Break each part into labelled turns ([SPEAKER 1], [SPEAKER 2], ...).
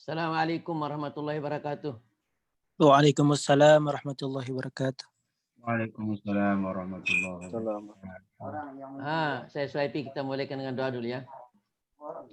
[SPEAKER 1] Assalamualaikum warahmatullahi wabarakatuh.
[SPEAKER 2] Waalaikumsalam warahmatullahi wabarakatuh.
[SPEAKER 3] Waalaikumsalam warahmatullahi wabarakatuh.
[SPEAKER 1] Saya Suhaimi, kita mulaikan dengan doa dulu ya.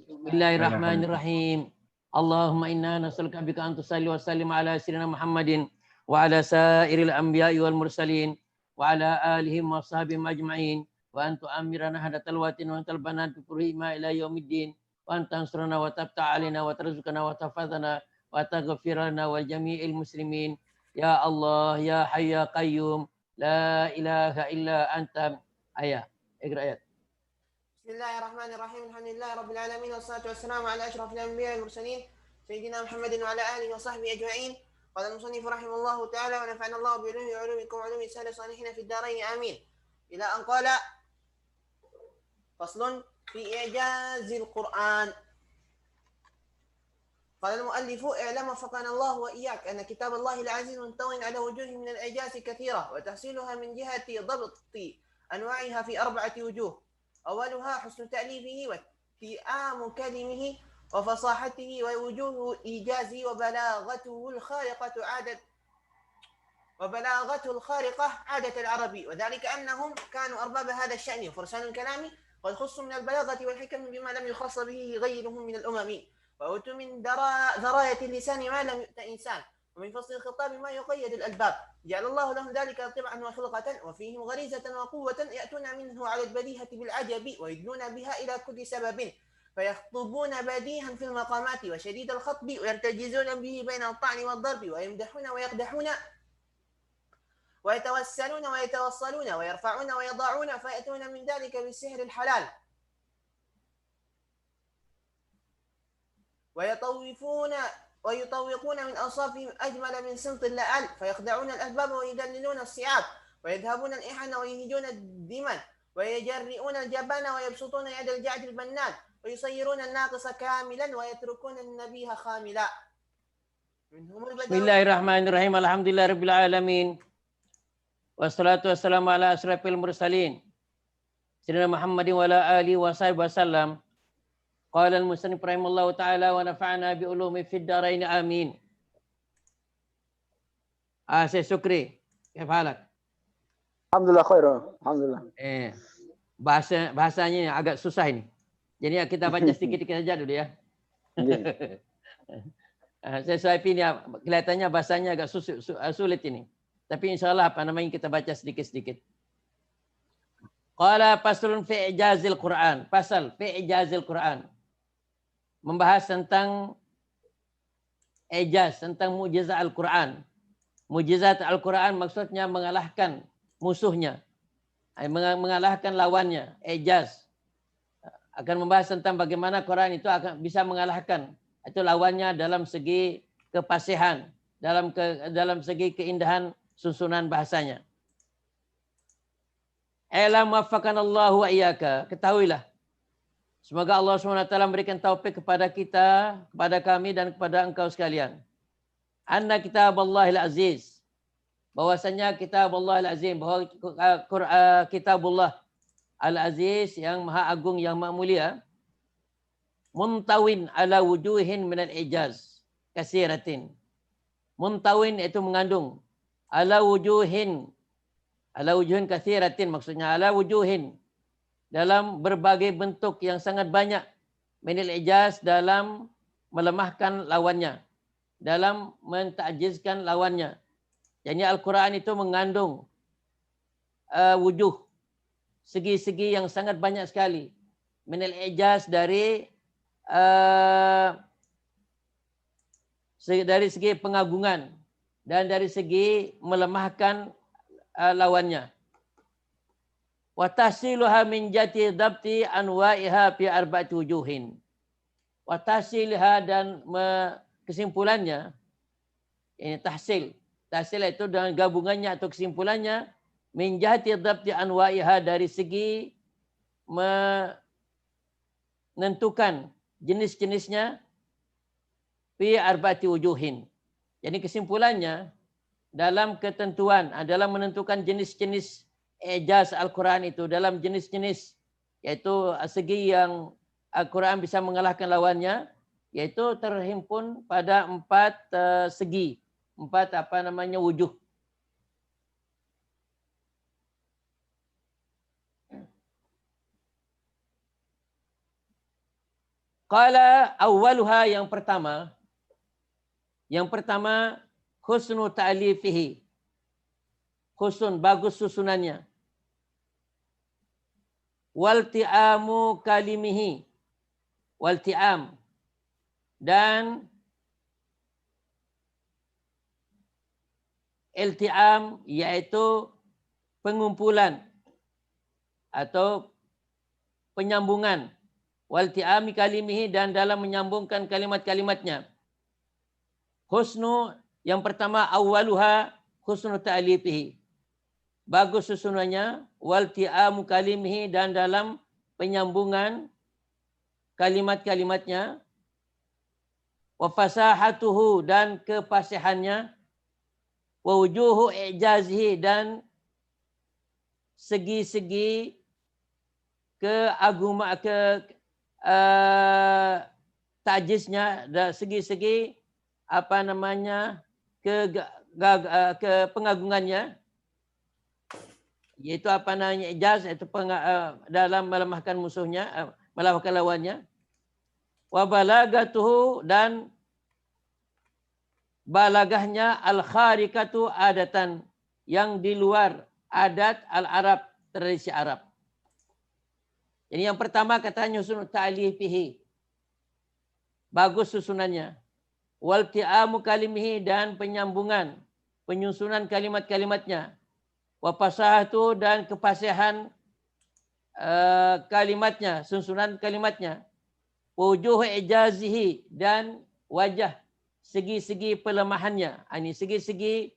[SPEAKER 1] Bismillahirrahmanirrahim. Allahumma inna nas'aluka bika an tusalli wa sallim ala sayyidina Muhammadin wa ala sairil anbiya'i wal mursalin wa ala alihim wa sahbihim ajma'in wa an tu'amirana hadatal watin wa antal banat bi ila yaumiddin wa an tansurana wa tabta' alina wa tarzuqana wa tafadhana wa taghfirana wa jami'il muslimin ya Allah ya hayy ya qayyum la ilaha illa anta. Iqra ayat.
[SPEAKER 4] Bismillahirrahmanirrahim. Alhamdulillahirabbil alamin wassalatu wassalamu ala asyrafil anbiya'i wal mursalin sayyidina Muhammadin wa ala alihi wa sahbihi ajma'in. Qala al-musannif rahimahullahu ta'ala wa nafa'ana Allah bi ulumi wa ulumikum wa ulumi salihin fid darain amin. Ila an qala faslun fi i'jazil Qur'an. قال المؤلف اعلم وفقنا الله وإياك أن كتاب الله العزيز منطوي على وجوه من الإعجاز كثيرة وتحصيلها من جهة ضبط أنواعها في 4 وجوه. أولها حسن تأليفه واتئام كلمه وفصاحته ووجوه إيجازه وبلاغته الخارقة عادة العربي، وذلك أنهم كانوا أرباب هذا الشأن وفرسان الكلام قد خصوا من البلاغة والحكم بما لم يخص به غيرهم من الأمم، وأوتوا من ذراية اللسان ما لم يؤت إنسان، ومن فصل الخطاب ما يقيد الألباب، جعل الله لهم ذلك طبعا وخلقة وفيهم غريزة وقوة يأتون منه على البديهة بالعجب ويدلون بها إلى كل سبب، فيخطبون بديها في المقامات وشديد الخطب ويرتجزون به بين الطعن والضرب ويمدحون ويقدحون ويتوسلون ويتوصلون ويرفعون ويضعون فيأتون من ذلك بالسحر الحلال ويطوقون من أوصافهم أجمل من سمط اللعل فيخدعون الأسباب ويدللون الصعاب ويذهبون الإحن ويهجون الدمن ويجرئون الجبان ويبسطون يد الجعد البنان ويصيرون الناقص كاملا ويتركون النبيه خاملا.
[SPEAKER 1] Bismillahirrahmanirrahim. Alhamdulillahirabbil alamin. Wassalatu wassalamu ala asyrafil mursalin sayyidina Muhammadin wa ala alihi wa sahbihi wasallam. Qala al-musannif rahimallahu ta'ala wa nafa'ana bi ulumi fid darain amin. Saya Syukri. Kaif halak?
[SPEAKER 5] Alhamdulillah khair. Alhamdulillah.
[SPEAKER 1] Bahasanya agak susah ini. Jadi kita baca sedikit-sedikit saja dulu ya. Saya Suhaimi ini kelihatannya bahasanya agak sulit ini. Tapi insyaallah kita baca sedikit-sedikit. Qala faslun fi i'jazil Qur'an. Pasal fi i'jazil Qur'an. Membahas tentang ijaz, tentang mukjizat Al-Quran. Mukjizat Al-Quran maksudnya mengalahkan musuhnya, mengalahkan lawannya. Ijaz akan membahas tentang bagaimana Quran itu akan bisa mengalahkan itu lawannya dalam segi kefasihan, dalam segi keindahan susunan bahasanya. Alam waffaqanallahu wa iyyaka. Ketahuilah, semoga Allah SWT memberikan taufik kepada kita, kepada kami dan kepada engkau sekalian. Anna kitab Allahil Aziz. Bahwasanya kitab Allahil Azim, bahwa kitabullah Al-Aziz yang maha agung, yang maha mulia. Muntawin ala wujuhin minal ijaz kasiratin. Muntawin itu mengandung. Ala wujuhin kasiratin, maksudnya ala wujuhin. Dalam berbagai bentuk yang sangat banyak. Minal ijaz, dalam melemahkan lawannya. Dalam mentakjizkan lawannya. Jadi Al-Quran itu mengandung wujuh. Segi-segi yang sangat banyak sekali. Minal ijaz dari segi pengagungan. Dan dari segi melemahkan lawannya. Wa tahsiluha min jati dabti anwa'iha fi arba'ati wujuhin. Wa tahsilha, dan kesimpulannya, ini tahsil. Tahsil itu dengan gabungannya atau kesimpulannya, min jati dabti anwa'iha, dari segi menentukan jenis-jenisnya, fi arba'ati wujuhin. Jadi kesimpulannya dalam ketentuan, dalam menentukan jenis-jenis ijaz Al-Quran itu, dalam jenis-jenis, yaitu segi yang Al-Quran bisa mengalahkan lawannya, yaitu terhimpun pada 4 segi, 4 wujuh. Qala awwaluha, yang pertama husnu ta'lifihi. Husnun, bagus susunannya. Walti'amu kalimihi. Walti'am, dan ilti'am yaitu pengumpulan atau penyambungan. Walti'ami kalimihi, dan dalam menyambungkan kalimat-kalimatnya. Husnu, yang pertama awwaluha husnu ta'lifihi, bagus susunannya. Walti'amu kalimihi, dan dalam penyambungan kalimat-kalimatnya. Wa fasahatuhu, dan kefasihannya. Wa wujuhu i'jazihi, dan segi-segi tajiznya, dan segi-segi pengagungannya, yaitu ijaz, itu dalam melemahkan musuhnya, melemahkan lawannya. Wa balagatuhu, dan balagahnya, al-kharikatu adatan, yang di luar adat al-Arab, tradisi Arab. Jadi yang pertama katanya husnul ta'lifihi, bagus susunannya. Walti'amu kalimihi, dan penyambungan, penyusunan kalimat-kalimatnya. Wa fasahatu, dan kefasihan kalimatnya, susunan kalimatnya. Wa wujuhu ijazihi, dan wajah, segi-segi pelemahannya. Ini segi-segi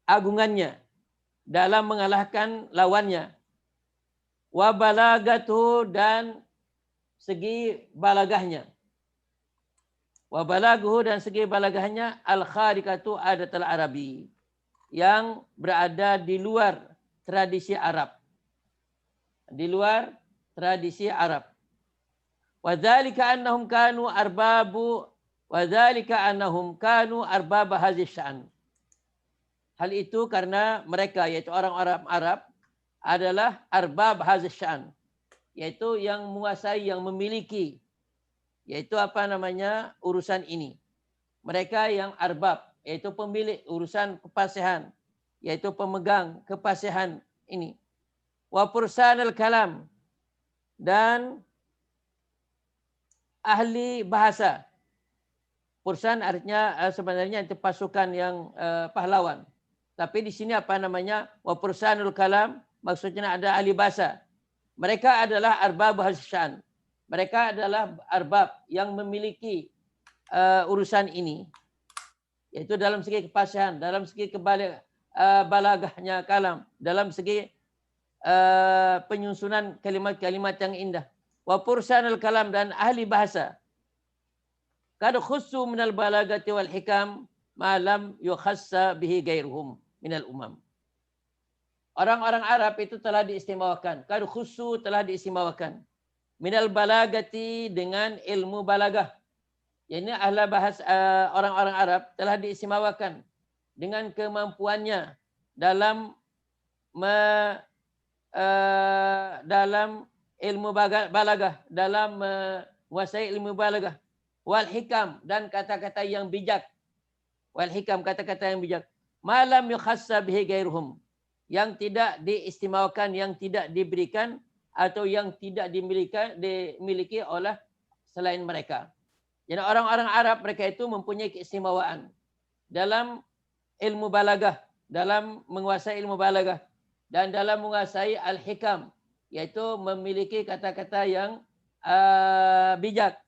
[SPEAKER 1] keagungannya dalam mengalahkan lawannya. Wa balagatuhu, dan segi balagahnya. Wa balaguhu, dan segi balagahnya, al-kharikatu adatul arabi, yang berada di luar tradisi Arab. Di luar tradisi Arab. Wa dzalika annahum kanu arbab hadzal sya'n. Hal itu karena mereka, yaitu orang-orang Arab, adalah arbab hadzal sya'n, yaitu yang menguasai, yang memiliki, yaitu urusan ini. Mereka yang arbab, yaitu pemilik urusan kefasihan, yaitu pemegang kefasihan ini. Wa fursanul kalam, dan ahli bahasa. Fursan artinya sebenarnya itu pasukan yang pahlawan. Tapi di sini wa fursanul kalam, maksudnya ada ahli bahasa. Mereka adalah arbab hasyan. Mereka adalah arbab yang memiliki urusan ini, yaitu dalam segi kefasihan, dalam segi balagahnya kalam, dalam segi penyusunan kalimat-kalimat yang indah. Wa fursanul kalam, dan ahli bahasa. Kad khussu minal balagati wal hikam ma lam yukhassa bihi ghairuhum minal umam. Orang-orang Arab itu telah diistimewakan. Kad khussu, telah diistimewakan. Minal balagati, dengan ilmu balagah. Ini ahli bahasa, orang-orang Arab telah diistimewakan dengan kemampuannya dalam dalam ilmu balagah, dalam menguasai ilmu balagah. Wal hikam, dan kata-kata yang bijak. Wal hikam, kata-kata yang bijak. Malam yukhassa bihi ghairuhum, yang tidak diistimewakan, yang tidak diberikan, atau yang tidak dimiliki oleh selain mereka. Jadi orang-orang Arab, mereka itu mempunyai keistimewaan dalam ilmu balagah, dalam menguasai ilmu balagah, dan dalam menguasai al-hikam, yaitu memiliki kata-kata yang bijak.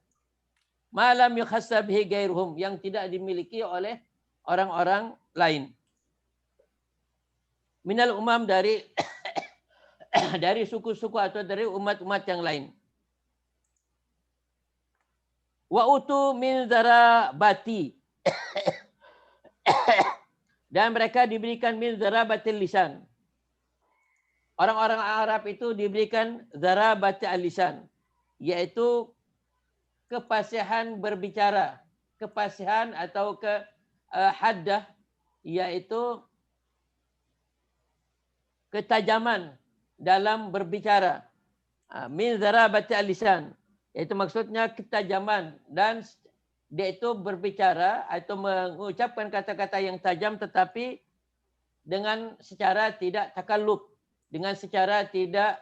[SPEAKER 1] Malam yukhassa bihi ghairuhum, yang tidak dimiliki oleh orang-orang lain. Minal umam, dari dari suku-suku atau dari umat-umat yang lain. Wa utu min zarabati, dan mereka diberikan min zarabatil lisan. Orang-orang Arab itu diberikan zarabatil lisan, yaitu kefasihan berbicara, kefasihan atau haddah, yaitu ketajaman dalam berbicara. Min zarabati al-lisan, yaitu maksudnya ketajaman, dan dia itu berbicara atau mengucapkan kata-kata yang tajam tetapi dengan secara tidak takallub, dengan secara tidak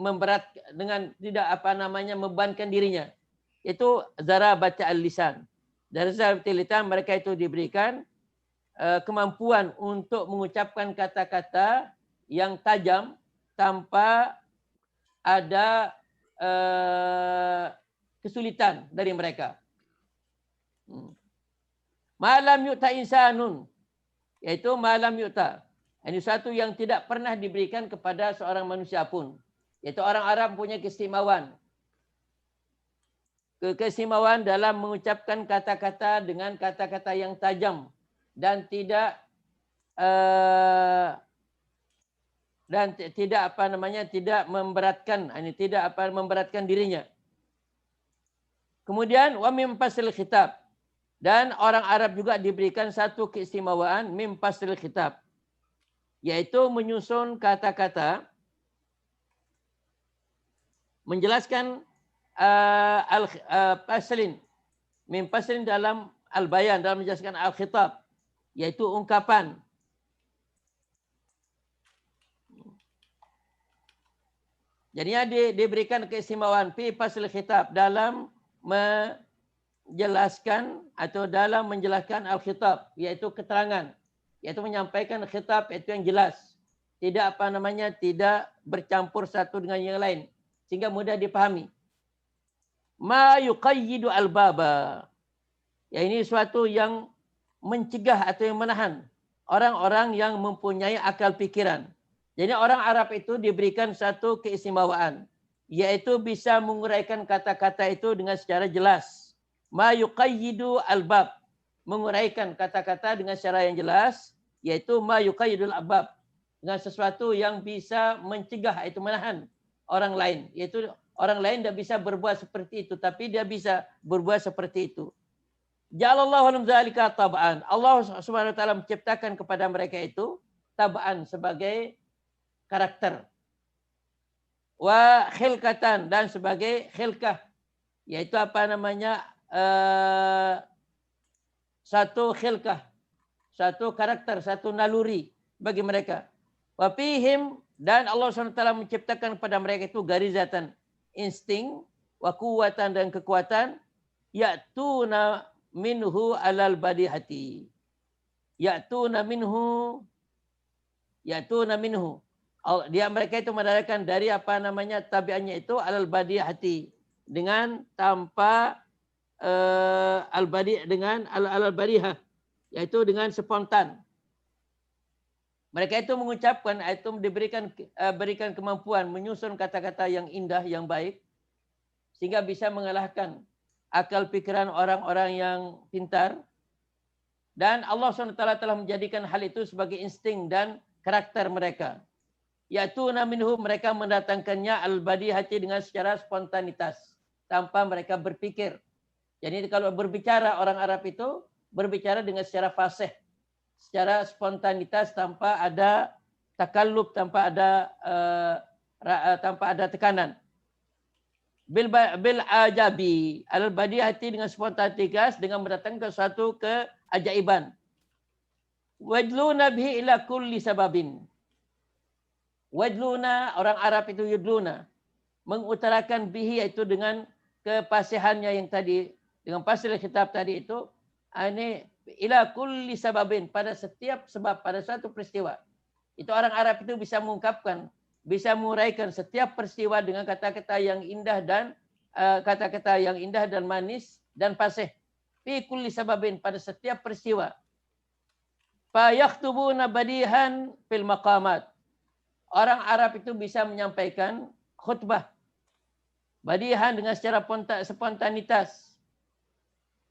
[SPEAKER 1] memberat, dengan tidak membebankan dirinya. Itu zarabati al-lisan. Dari zarabati lisan mereka itu diberikan kemampuan untuk mengucapkan kata-kata yang tajam tanpa ada kesulitan dari mereka. Malam yu'ta insanun, yaitu malam yu'ta. Ini satu yang tidak pernah diberikan kepada seorang manusia pun. Yaitu orang Arab punya keistimewaan. Keistimewaan dalam mengucapkan kata-kata dengan kata-kata yang tajam dan tidak tidak memberatkan, tidak memberatkan dirinya. Kemudian wa mim fasil khitab, dan orang Arab juga diberikan satu keistimewaan mim fasil khitab, yaitu menyusun kata-kata menjelaskan faslin, mim faslin dalam al-bayan, dalam menjelaskan al-khitab, yaitu ungkapan. Jadinya diberikan keistimewaan fi fasil khitab dalam menjelaskan atau dalam menjelaskan al-khitab, yaitu keterangan, yaitu menyampaikan khitab itu yang jelas, tidak tidak bercampur satu dengan yang lain sehingga mudah dipahami. Ma yuqayyidu al-baba, ya ini suatu yang mencegah atau yang menahan orang-orang yang mempunyai akal pikiran. Jadi orang Arab itu diberikan satu keistimewaan, yaitu bisa menguraikan kata-kata itu dengan secara jelas. Ma yuqayyidu al-bab, menguraikan kata-kata dengan secara yang jelas, yaitu ma yuqayyidul albab, dengan sesuatu yang bisa mencegah, itu menahan orang lain, yaitu orang lain tidak bisa berbuat seperti itu, tapi dia bisa berbuat seperti itu. Ja'alallahu lahum dzalika tab'an. Allah Subhanahu wa taala menciptakan kepada mereka itu tab'an sebagai karakter. Wa khilkatan, dan sebagai khilkah, yaitu satu khilkah, satu karakter, satu naluri bagi mereka. Wa fihim, dan Allah SWT menciptakan kepada mereka itu garizatan, insting, wa kuwatan, dan kekuatan, ya'tuna minhu alal badihati. Ya'tuna minhu. Dia mereka itu mendapatkan dari tabiannya itu alal badihati, dengan tanpa dengan alal badihah, yaitu dengan spontan. Mereka itu mengucapkan, itu berikan kemampuan menyusun kata-kata yang indah, yang baik, sehingga bisa mengalahkan akal pikiran orang-orang yang pintar. Dan Allah SWT telah menjadikan hal itu sebagai insting dan karakter mereka. Yaitu minhu, mereka mendatangkannya al-badihati dengan secara spontanitas, tanpa mereka berpikir. Jadi kalau berbicara, orang Arab itu berbicara dengan secara fasih, secara spontanitas, tanpa ada takallub, tanpa ada tekanan. Bil ajabi al-badihati, dengan spontanitas, dengan mendatangkan suatu keajaiban. Wajluna bihi ila kulli sababin. Wajluna, orang Arab itu yudluna, mengutarakan bihi, yaitu dengan kefasihannya yang tadi, dengan fasil khitab tadi itu, ini ila kulli sababin, pada setiap sebab, pada suatu peristiwa. Itu orang Arab itu bisa mengungkapkan, bisa menguraikan setiap peristiwa dengan kata-kata yang indah dan kata-kata yang indah dan manis dan fasih. Fi kulli sababin, pada setiap peristiwa. Fa yakhtubuna badihan fil maqamat. Orang Arab itu bisa menyampaikan khutbah badihan dengan secara spontanitas.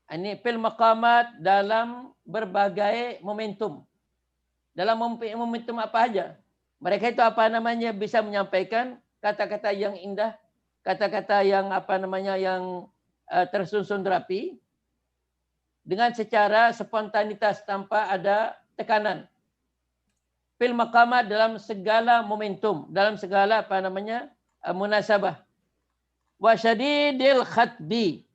[SPEAKER 1] Ini fil maqamat, dalam berbagai momentum. Dalam momentum apa aja? Mereka itu bisa menyampaikan kata-kata yang indah, kata-kata yang yang tersusun rapi dengan secara spontanitas tanpa ada tekanan. Fil maqamat dalam segala momentum, dalam segala munasabah. Wa syadidil khatbi,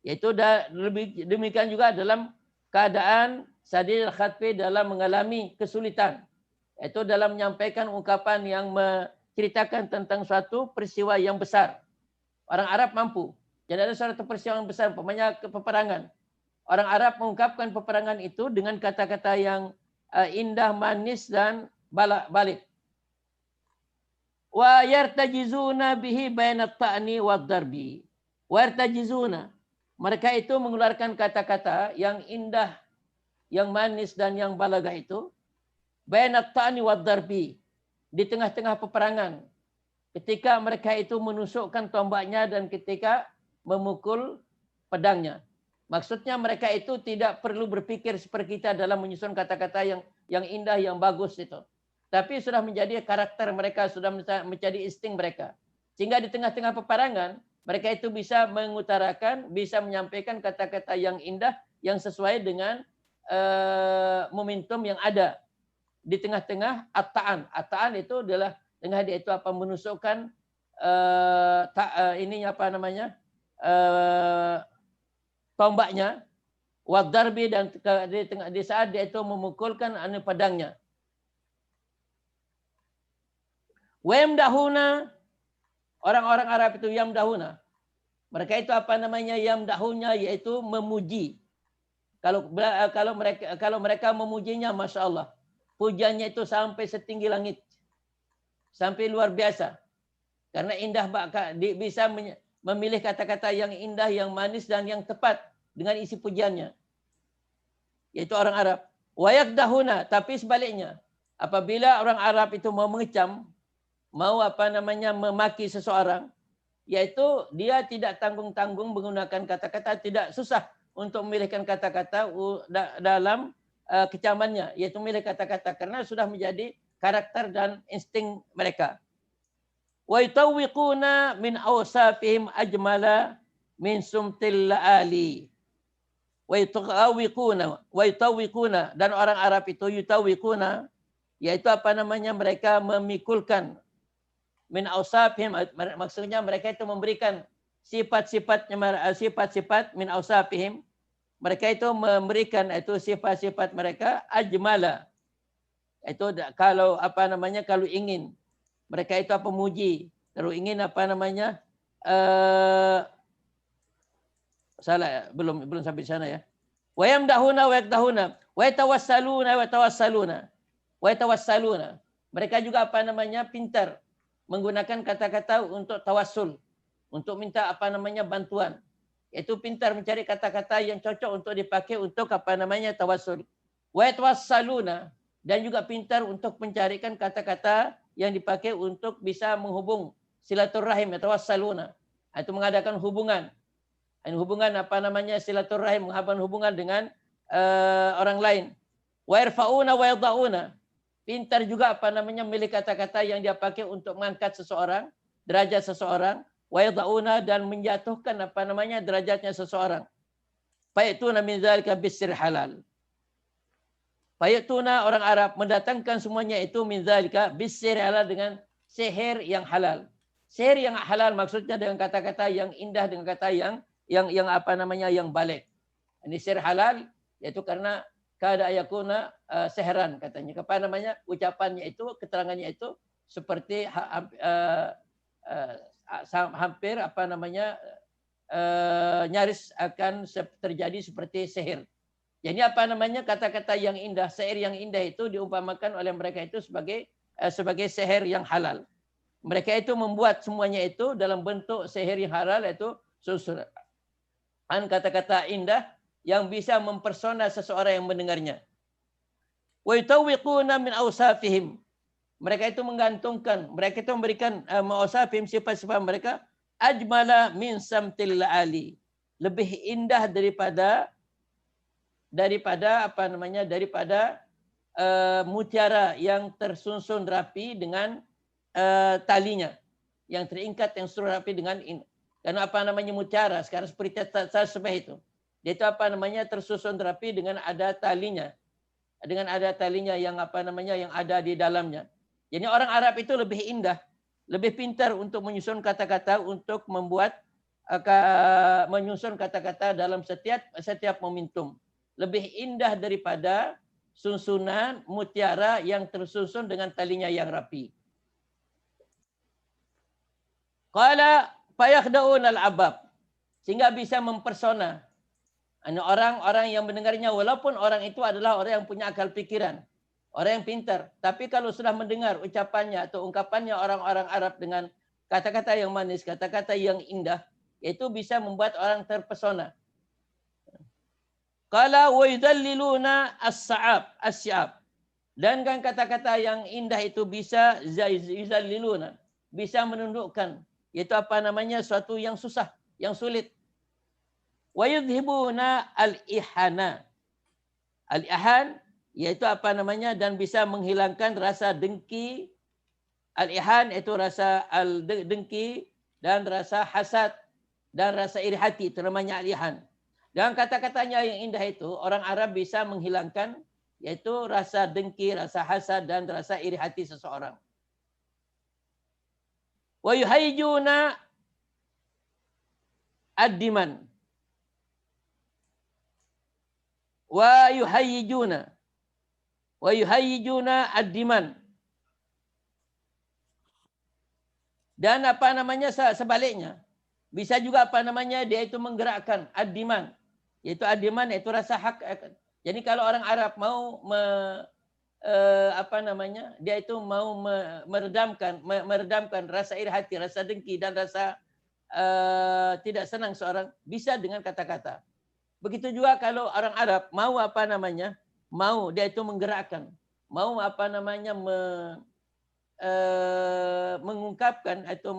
[SPEAKER 1] yaitu lebih demikian juga dalam keadaan sadidil khatbi dalam mengalami kesulitan, yaitu dalam menyampaikan ungkapan yang menceritakan tentang suatu peristiwa yang besar. Orang Arab mampu. Jadi ada suatu peristiwa yang besar, umpamanya peperangan. Orang Arab mengungkapkan peperangan itu dengan kata-kata yang indah, manis dan balik. Wa yartajizuna bihi bainat ta'ni wad darbi. Wa yartajizuna. Mereka itu mengeluarkan kata-kata yang indah, yang manis dan yang balagah itu bainat ta'ni wad darbi, di tengah-tengah peperangan. Ketika mereka itu menusukkan tombaknya dan ketika memukul pedangnya. Maksudnya mereka itu tidak perlu berpikir seperti kita dalam menyusun kata-kata yang indah, yang bagus itu. Tapi sudah menjadi karakter mereka, sudah menjadi insting mereka. Sehingga di tengah-tengah peperangan, mereka itu bisa mengutarakan, bisa menyampaikan kata-kata yang indah, yang sesuai dengan momentum yang ada. Di tengah-tengah at-ta'an. At-ta'an itu adalah dengan dia itu menusukkan tombaknya, wadarbi, dan di saat dia itu memukulkan pedangnya. Wayamdahuna, orang-orang Arab itu yamdahuna. Mereka itu yamdahuna, yaitu memuji. Kalau mereka memujinya, masya Allah, pujiannya itu sampai setinggi langit, sampai luar biasa. Karena indah, bisa memilih kata-kata yang indah, yang manis dan yang tepat dengan isi pujiannya. Yaitu orang Arab. Wayakdahuna, tapi sebaliknya, apabila orang Arab itu mau mengecam, mau memaki seseorang, yaitu dia tidak tanggung-tanggung menggunakan kata-kata, tidak susah untuk memilihkan kata-kata dalam kecamannya, yaitu memilih kata-kata karena sudah menjadi karakter dan insting mereka. Wa yutawwiquna min awsafihim ajmala min sumtil laali. Wa yutawwiquna, dan orang Arab itu yutawwiquna, yaitu mereka memikulkan min awsafihim, maksudnya mereka itu memberikan sifat-sifat min awsafihim, mereka itu memberikan itu sifat-sifat mereka ajmala. Itu kalau kalau ingin mereka itu memuji, kalau ingin salah ya? belum sampai sana ya. Wa yamdahuna wa yaktahuna wa yatawassaluna wa tawassaluna wa yatawassaluna. Mereka juga pintar menggunakan kata-kata untuk tawassul, untuk minta bantuan. Yaitu pintar mencari kata-kata yang cocok untuk dipakai untuk tawassul. Wa yatawassaluna, dan juga pintar untuk mencarikan kata-kata yang dipakai untuk bisa menghubung silaturahim, yatawassaluna. Itu mengadakan hubungan. Hubungan silaturahim, mengadakan hubungan dengan orang lain. Wa yarfa'una wa yadha'una. Pintar juga memilih kata-kata yang dia pakai untuk mengangkat seseorang, derajat seseorang, wa yadha'una, dan menjatuhkan derajatnya seseorang. Fayatuna min dzalika bisir halal. Fayatuna, orang Arab mendatangkan semuanya itu min dzalika bisir halal, dengan sihir yang halal. Sihir yang halal maksudnya dengan kata-kata yang indah, dengan kata yang balik. Ini sihir halal yaitu karena kada yakuna seheran, katanya. Ucapannya itu, keterangannya itu seperti hampir nyaris akan terjadi seperti sihir. Jadi kata-kata yang indah, sihir yang indah itu diumpamakan oleh mereka itu sebagai sihir yang halal. Mereka itu membuat semuanya itu dalam bentuk sihir yang halal, yaitu susunan kata-kata indah yang bisa mempersona seseorang yang mendengarnya. Wa yutawwiquna min awsafihim. Mereka itu menggantungkan, mereka itu memberikan awsafihim, sifat-sifat mereka ajmala min samtil laali. Lebih indah daripada mutiara yang tersusun rapi dengan talinya. yang teringkat yang suruh rapi dengan karena apa namanya mutiara sekarang seperti tasbih itu. Dia itu apa namanya tersusun rapi dengan ada talinya. Dengan ada talinya yang apa namanya yang ada di dalamnya. Jadi orang Arab itu lebih indah, lebih pintar untuk menyusun kata-kata untuk membuat menyusun kata-kata dalam setiap momentum. Lebih indah daripada susunan mutiara yang tersusun dengan talinya yang rapi. Qala fayakhda'un al-abab. Sehingga bisa mempersona. Orang-orang yang mendengarnya walaupun orang itu adalah orang yang punya akal pikiran. Orang yang pintar. Tapi kalau sudah mendengar ucapannya atau ungkapannya orang-orang Arab dengan kata-kata yang manis, kata-kata yang indah, itu bisa membuat orang terpesona. Qala wa yudalliluna as-sya'ab. Dan kan kata-kata yang indah itu bisa yudalliluna, bisa menundukkan, yaitu apa namanya suatu yang susah, yang sulit. Wa yudhibuna al-ihana. Al-ihan yaitu apa namanya dan bisa menghilangkan rasa dengki. Al-ihan itu rasa dengki dan rasa hasad dan rasa iri hati, itu namanya al-ihan. Dan kata-katanya yang indah itu orang Arab bisa menghilangkan yaitu rasa dengki, rasa hasad dan rasa iri hati seseorang. Wa yuhayyijuna ad-diman. Wa yuhayyijuna ad-diman. Dan apa namanya sebaliknya. Bisa juga apa namanya dia itu menggerakkan ad-diman. Yaitu ad-diman itu rasa hak. Jadi kalau orang Arab mau dia itu mau meredamkan rasa iri hati, rasa dengki dan rasa tidak senang seorang bisa dengan kata-kata. Begitu juga kalau orang Arab mau apa namanya, mau dia itu menggerakkan, mau apa namanya mengungkapkan atau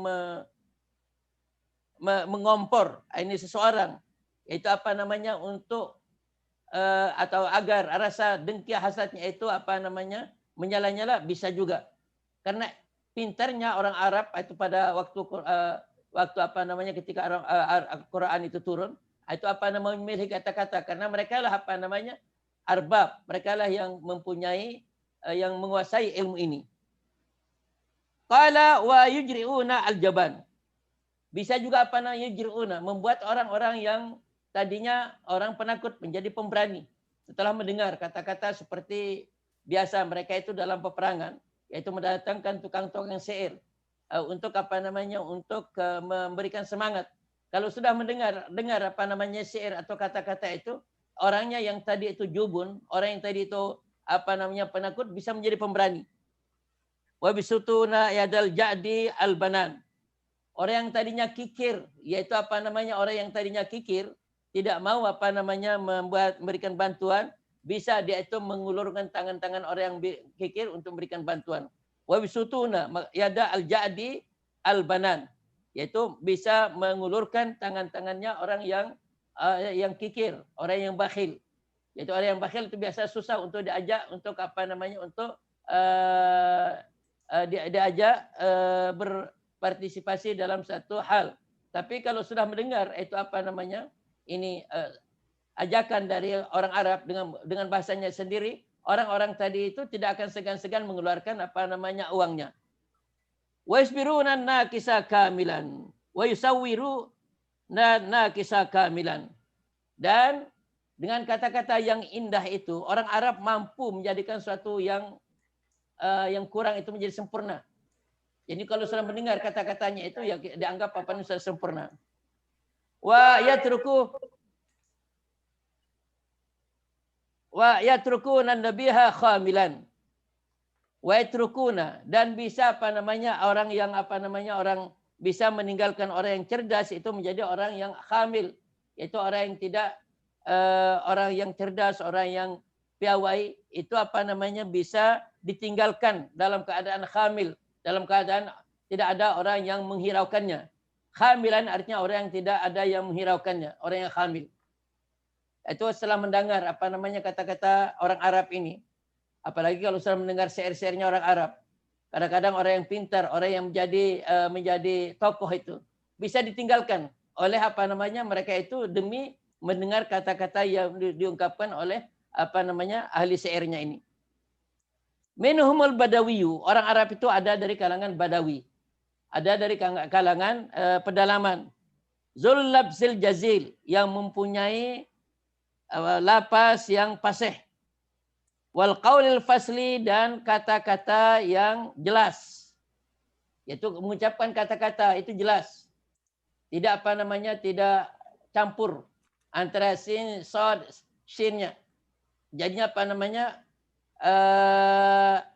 [SPEAKER 1] mengompor ini seseorang, itu apa namanya untuk atau agar rasa dengki hasadnya itu apa namanya menyala-nyala bisa juga. Karena pintarnya orang Arab itu pada waktu apa namanya ketika Al-Quran itu turun, itu apa namanya memilih kata-kata karena mereka lah apa namanya arbab, mereka lah yang mempunyai yang menguasai ilmu ini. Qala wa yujri'una al-jaban. Bisa juga apa namanya yujri'una, membuat orang-orang yang tadinya orang penakut menjadi pemberani setelah mendengar kata-kata seperti biasa mereka itu dalam peperangan, yaitu mendatangkan tukang-tukang syair untuk apa namanya untuk memberikan semangat. Kalau sudah mendengar apa namanya syair atau kata-kata itu, orangnya yang tadi itu jubun, orang yang tadi itu apa namanya penakut bisa menjadi pemberani. Wa bisutuna yadal jadi al-banan. Orang yang tadinya kikir, yaitu apa namanya orang yang tadinya kikir tidak mau apa namanya memberikan bantuan, bisa dia itu mengulurkan tangan-tangan orang yang kikir untuk memberikan bantuan. Wa bisutuna yada al-jadi al-banan, yaitu bisa mengulurkan tangan-tangannya orang yang kikir, orang yang bakhil. Yaitu orang yang bakhil itu biasa susah untuk diajak untuk apa namanya untuk diajak berpartisipasi dalam satu hal. Tapi kalau sudah mendengar itu apa namanya ini ajakan dari orang Arab dengan bahasanya sendiri, orang-orang tadi itu tidak akan segan-segan mengeluarkan apa namanya uangnya. Wa yasbiruna nakisa kamilan wa yusawwiruna nakisa kamilan. Dan dengan kata-kata yang indah itu orang Arab mampu menjadikan suatu yang kurang itu menjadi sempurna. Jadi kalau sudah mendengar kata-katanya itu ya dianggap apa namanya sempurna. Wa yatrukuna nabiha khamilan. Wa yatrukuna dan bisa apa namanya orang yang apa namanya orang bisa meninggalkan orang yang cerdas itu menjadi orang yang khamil, yaitu orang yang tidak orang yang cerdas, orang yang piawai itu apa namanya bisa ditinggalkan dalam keadaan khamil, dalam keadaan tidak ada orang yang menghiraukannya. Khamilan artinya orang yang tidak ada yang menghiraukannya, orang yang khamil. Itu setelah mendengar apa namanya kata-kata orang Arab ini, apalagi kalau sudah mendengar syair-syairnya orang Arab. Kadang-kadang orang yang pintar, orang yang menjadi tokoh itu bisa ditinggalkan oleh mereka itu demi mendengar kata-kata yang diungkapkan oleh ahli syairnya ini. Minhumul badawiyu, orang Arab itu ada dari kalangan badawi, ada dari kalangan pedalaman. Zul labzil jazil, yang mempunyai lapas yang fasih. Wal qaulil fasli, dan kata-kata yang jelas. Yaitu mengucapkan kata-kata itu jelas. Tidak tidak campur antara sin, sod, shinnya. Jadinya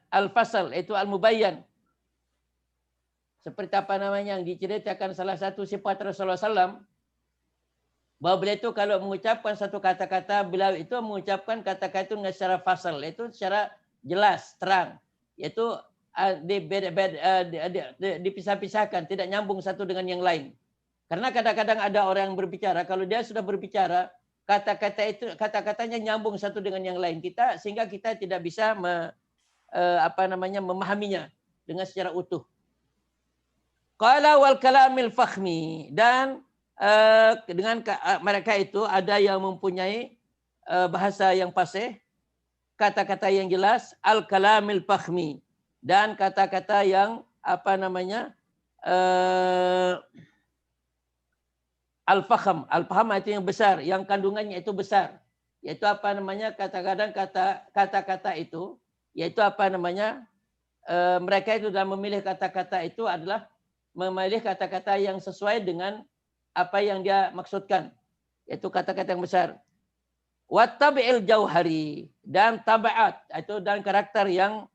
[SPEAKER 1] al-fasal, itu al-mubayyan. Seperti yang diceritakan salah satu sifat Rasulullah SAW, bahwa beliau itu kalau mengucapkan satu kata-kata, beliau itu mengucapkan kata-kata itu dengan secara fasal, itu secara jelas, terang. Yaitu dipisah-pisahkan, tidak nyambung satu dengan yang lain. Karena kadang-kadang ada orang yang berbicara, kalau dia sudah berbicara, kata-katanya nyambung satu dengan yang lain, sehingga kita tidak bisa memahaminya dengan secara utuh. Qala wal kalamil fakhmi, dan dengan mereka itu ada yang mempunyai bahasa yang fasih, kata-kata yang jelas, al kalamil fakhmi, dan kata-kata yang al-fakham. Al-fakham itu yang besar, yang kandungannya itu besar. Yaitu kadang-kadang kata-kata itu, yaitu mereka itu dalam memilih kata-kata itu adalah memilih kata-kata yang sesuai dengan apa yang dia maksudkan. Yaitu kata-kata yang besar. Wattabi'il jauhari, dan tabaat, itu dan karakter yang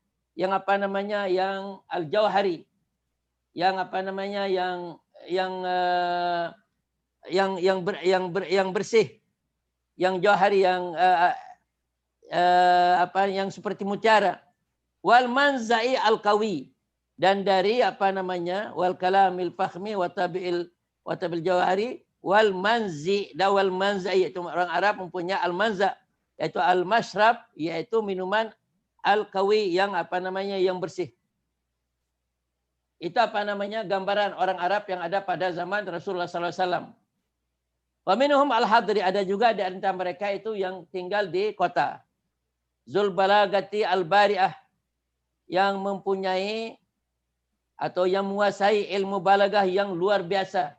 [SPEAKER 1] al-jauhari. Yang bersih, yang jauhari, yang seperti mutiara. Wal manza'i al-qawi, dan dari wal kalamil fakhmi wa tabil jauhari wal manzi, dan wal manza'i, itu orang Arab mempunyai al-manza, yaitu al-mashrab, yaitu minuman al-qawi yang yang bersih. Itu gambaran orang Arab yang ada pada zaman Rasulullah SAW. Wa minhum al-hadri, ada juga di antara mereka itu yang tinggal di kota. Zul balagati al-bari'ah, yang mempunyai atau yang menguasai ilmu balagah yang luar biasa.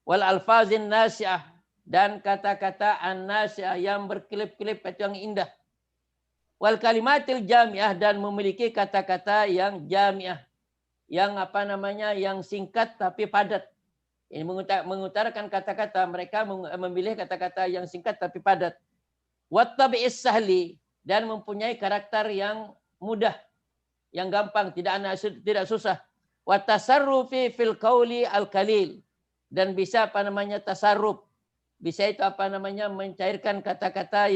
[SPEAKER 1] Wal alfazin nasi'ah, dan kata-kata an-nasi'ah yang berkelip-kelip, itu yang indah. Wal kalimatil jami'ah, dan memiliki kata-kata yang jami'ah, yang yang singkat tapi padat. Ini mengutarakan kata-kata, mereka memilih kata-kata yang singkat tapi padat. Wattabi'is sahli, dan mempunyai karakter yang mudah, yang gampang, tidak susah. Watasarrufi fil qauli al-qalil, dan bisa tasarruf, bisa itu mencairkan kata-kata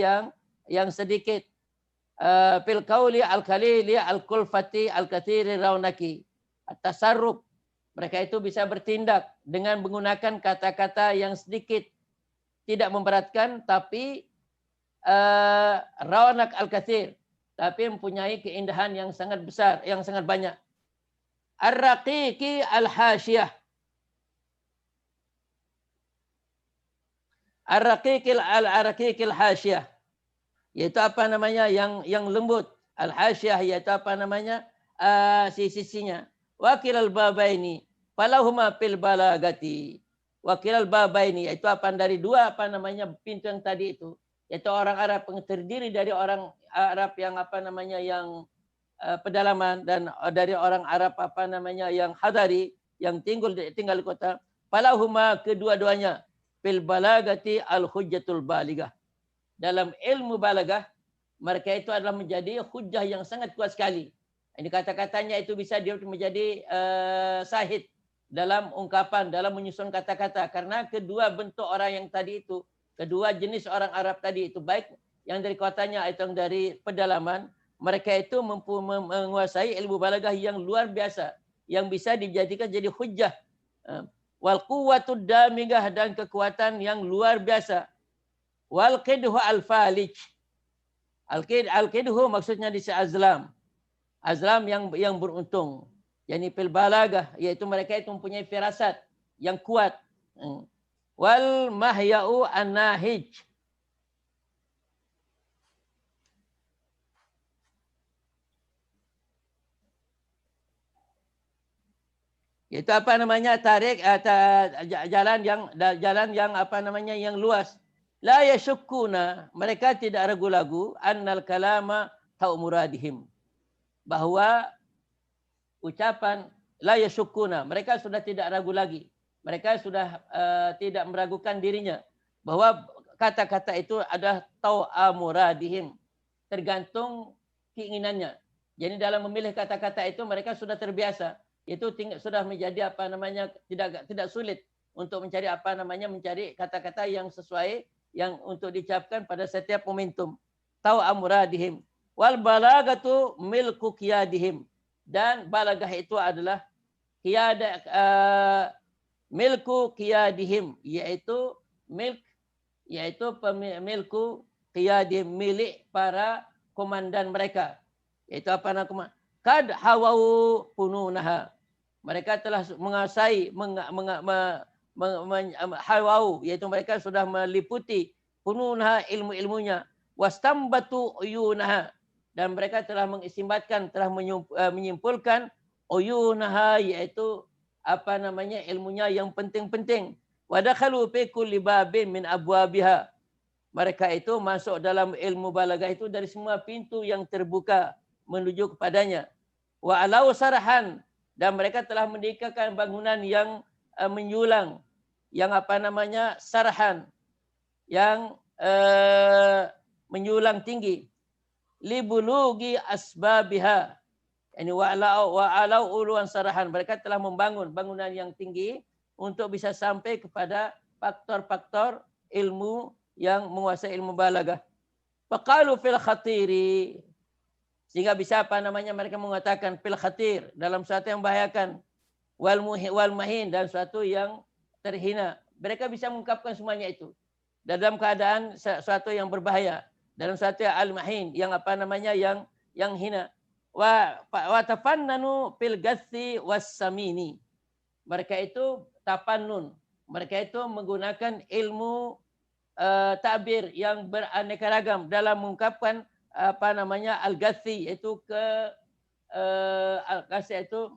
[SPEAKER 1] yang sedikit. Fil qauli al-qalil al-kulfati al-katsiri raunaki. Tasarruf, mereka itu bisa bertindak dengan menggunakan kata-kata yang sedikit, tidak memberatkan, tapi raunak al-katsir, tapi mempunyai keindahan yang sangat besar, yang sangat banyak. Ar-raqiqi al-hasyiyah. Ar-raqiqil hasyiyah, yaitu yang lembut. Al-hasyiyah yaitu sisi-sisinya. Wakil al-babaini falahuma fil balagati. Wakil al-babaini, yaitu dari dua pintu yang tadi itu, yaitu orang Arab yang terdiri dari orang Arab yang yang pedalaman, dan dari orang Arab yang hadari, yang tinggal di kota. Falahuma, kedua-duanya, fil balagati al-hujjatul baligah. Dalam ilmu balagah, mereka itu adalah menjadi hujjah yang sangat kuat sekali. Ini kata-katanya itu bisa dia menjadi sahid dalam ungkapan, dalam menyusun kata-kata. Karena kedua bentuk orang yang tadi itu, kedua jenis orang Arab tadi itu, baik yang dari kotanya atau yang dari pedalaman, mereka itu menguasai ilmu balagah yang luar biasa, yang bisa dijadikan jadi hujjah. Wal quwwatud damigah, dan kekuatan yang luar biasa. Wal qidhu al-falij. Al-qidhu maksudnya di azlam. azlam yang beruntung. Yani fil balagah, yaitu mereka itu mempunyai firasat yang kuat. Wal mahya'u an-nahij. Itu apa namanya, tarik jalan yang apa namanya, yang luas. La yashukkuna, mereka tidak ragu-ragu, annal kalama ta'u muradihim, bahwa ucapan la yashukkuna, mereka sudah tidak ragu lagi. Mereka sudah tidak meragukan dirinya bahwa kata-kata itu adalah ta'u muradihim, tergantung keinginannya. Jadi dalam memilih kata-kata itu mereka sudah terbiasa. Itu sudah menjadi apa namanya, tidak sulit untuk mencari apa namanya, mencari kata-kata yang sesuai, yang untuk diucapkan pada setiap momentum. Tau amuradihim. Wal balagatu milku qiyadihim, dan balagah itu adalah qiyada, milku qiyadihim, yaitu milku qiyadihim, milik para komandan mereka. Yaitu apa namanya? Kad hawau pununaha, mereka telah menguasai hawau, yaitu mereka sudah meliputi pununaha, ilmu-ilmunya, wastambatu uyunaha, dan mereka telah mengistimbatkan, telah menyimpulkan uyunaha, yaitu apa namanya, ilmunya yang penting-penting. Wadakhalu fi kulli babin min abwabiha, mereka itu masuk dalam ilmu balagah itu dari semua pintu yang terbuka menuju kepadanya. Wa alau sarhan, dan mereka telah mendirikan bangunan yang menyulang, yang apa namanya, sarhan, yang menyulang tinggi. Libulugi asbabiha, yani wa alau uluan sarhan, mereka telah membangun bangunan yang tinggi untuk bisa sampai kepada faktor-faktor ilmu yang menguasai ilmu balagah. Faqalu fil khatiri, sehingga bisa apa namanya, mereka mengatakan fil khatir, dalam suatu yang membahayakan, wal mahin, dan suatu yang terhina. Mereka bisa mengungkapkan semuanya itu dalam keadaan suatu yang berbahaya, dalam suatu yang al-mahin, yang apa namanya, yang hina. Wa tafannanu fil gathi was samini, mereka itu tafannun, mereka itu menggunakan ilmu ta'bir yang beraneka ragam dalam mengungkapkan apa namanya, al-gathi, yaitu al-gathi itu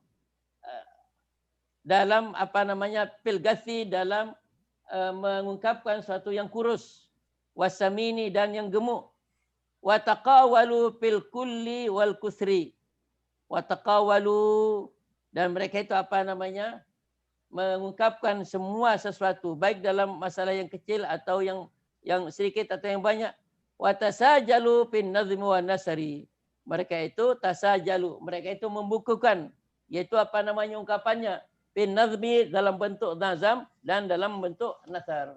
[SPEAKER 1] dalam apa namanya, fil gathi, dalam mengungkapkan suatu yang kurus, wasamini, dan yang gemuk. Wa taqawalu fil kulli wal kusri, wa taqawalu, dan mereka itu apa namanya, mengungkapkan semua sesuatu, baik dalam masalah yang kecil atau yang sedikit atau yang banyak. Wa tasajalu fin nazmi wa nasri, mereka itu tasajalu, mereka itu membukukan, yaitu apa namanya, ungkapannya, fin nazmi, dalam bentuk nazam, dan dalam bentuk nasar.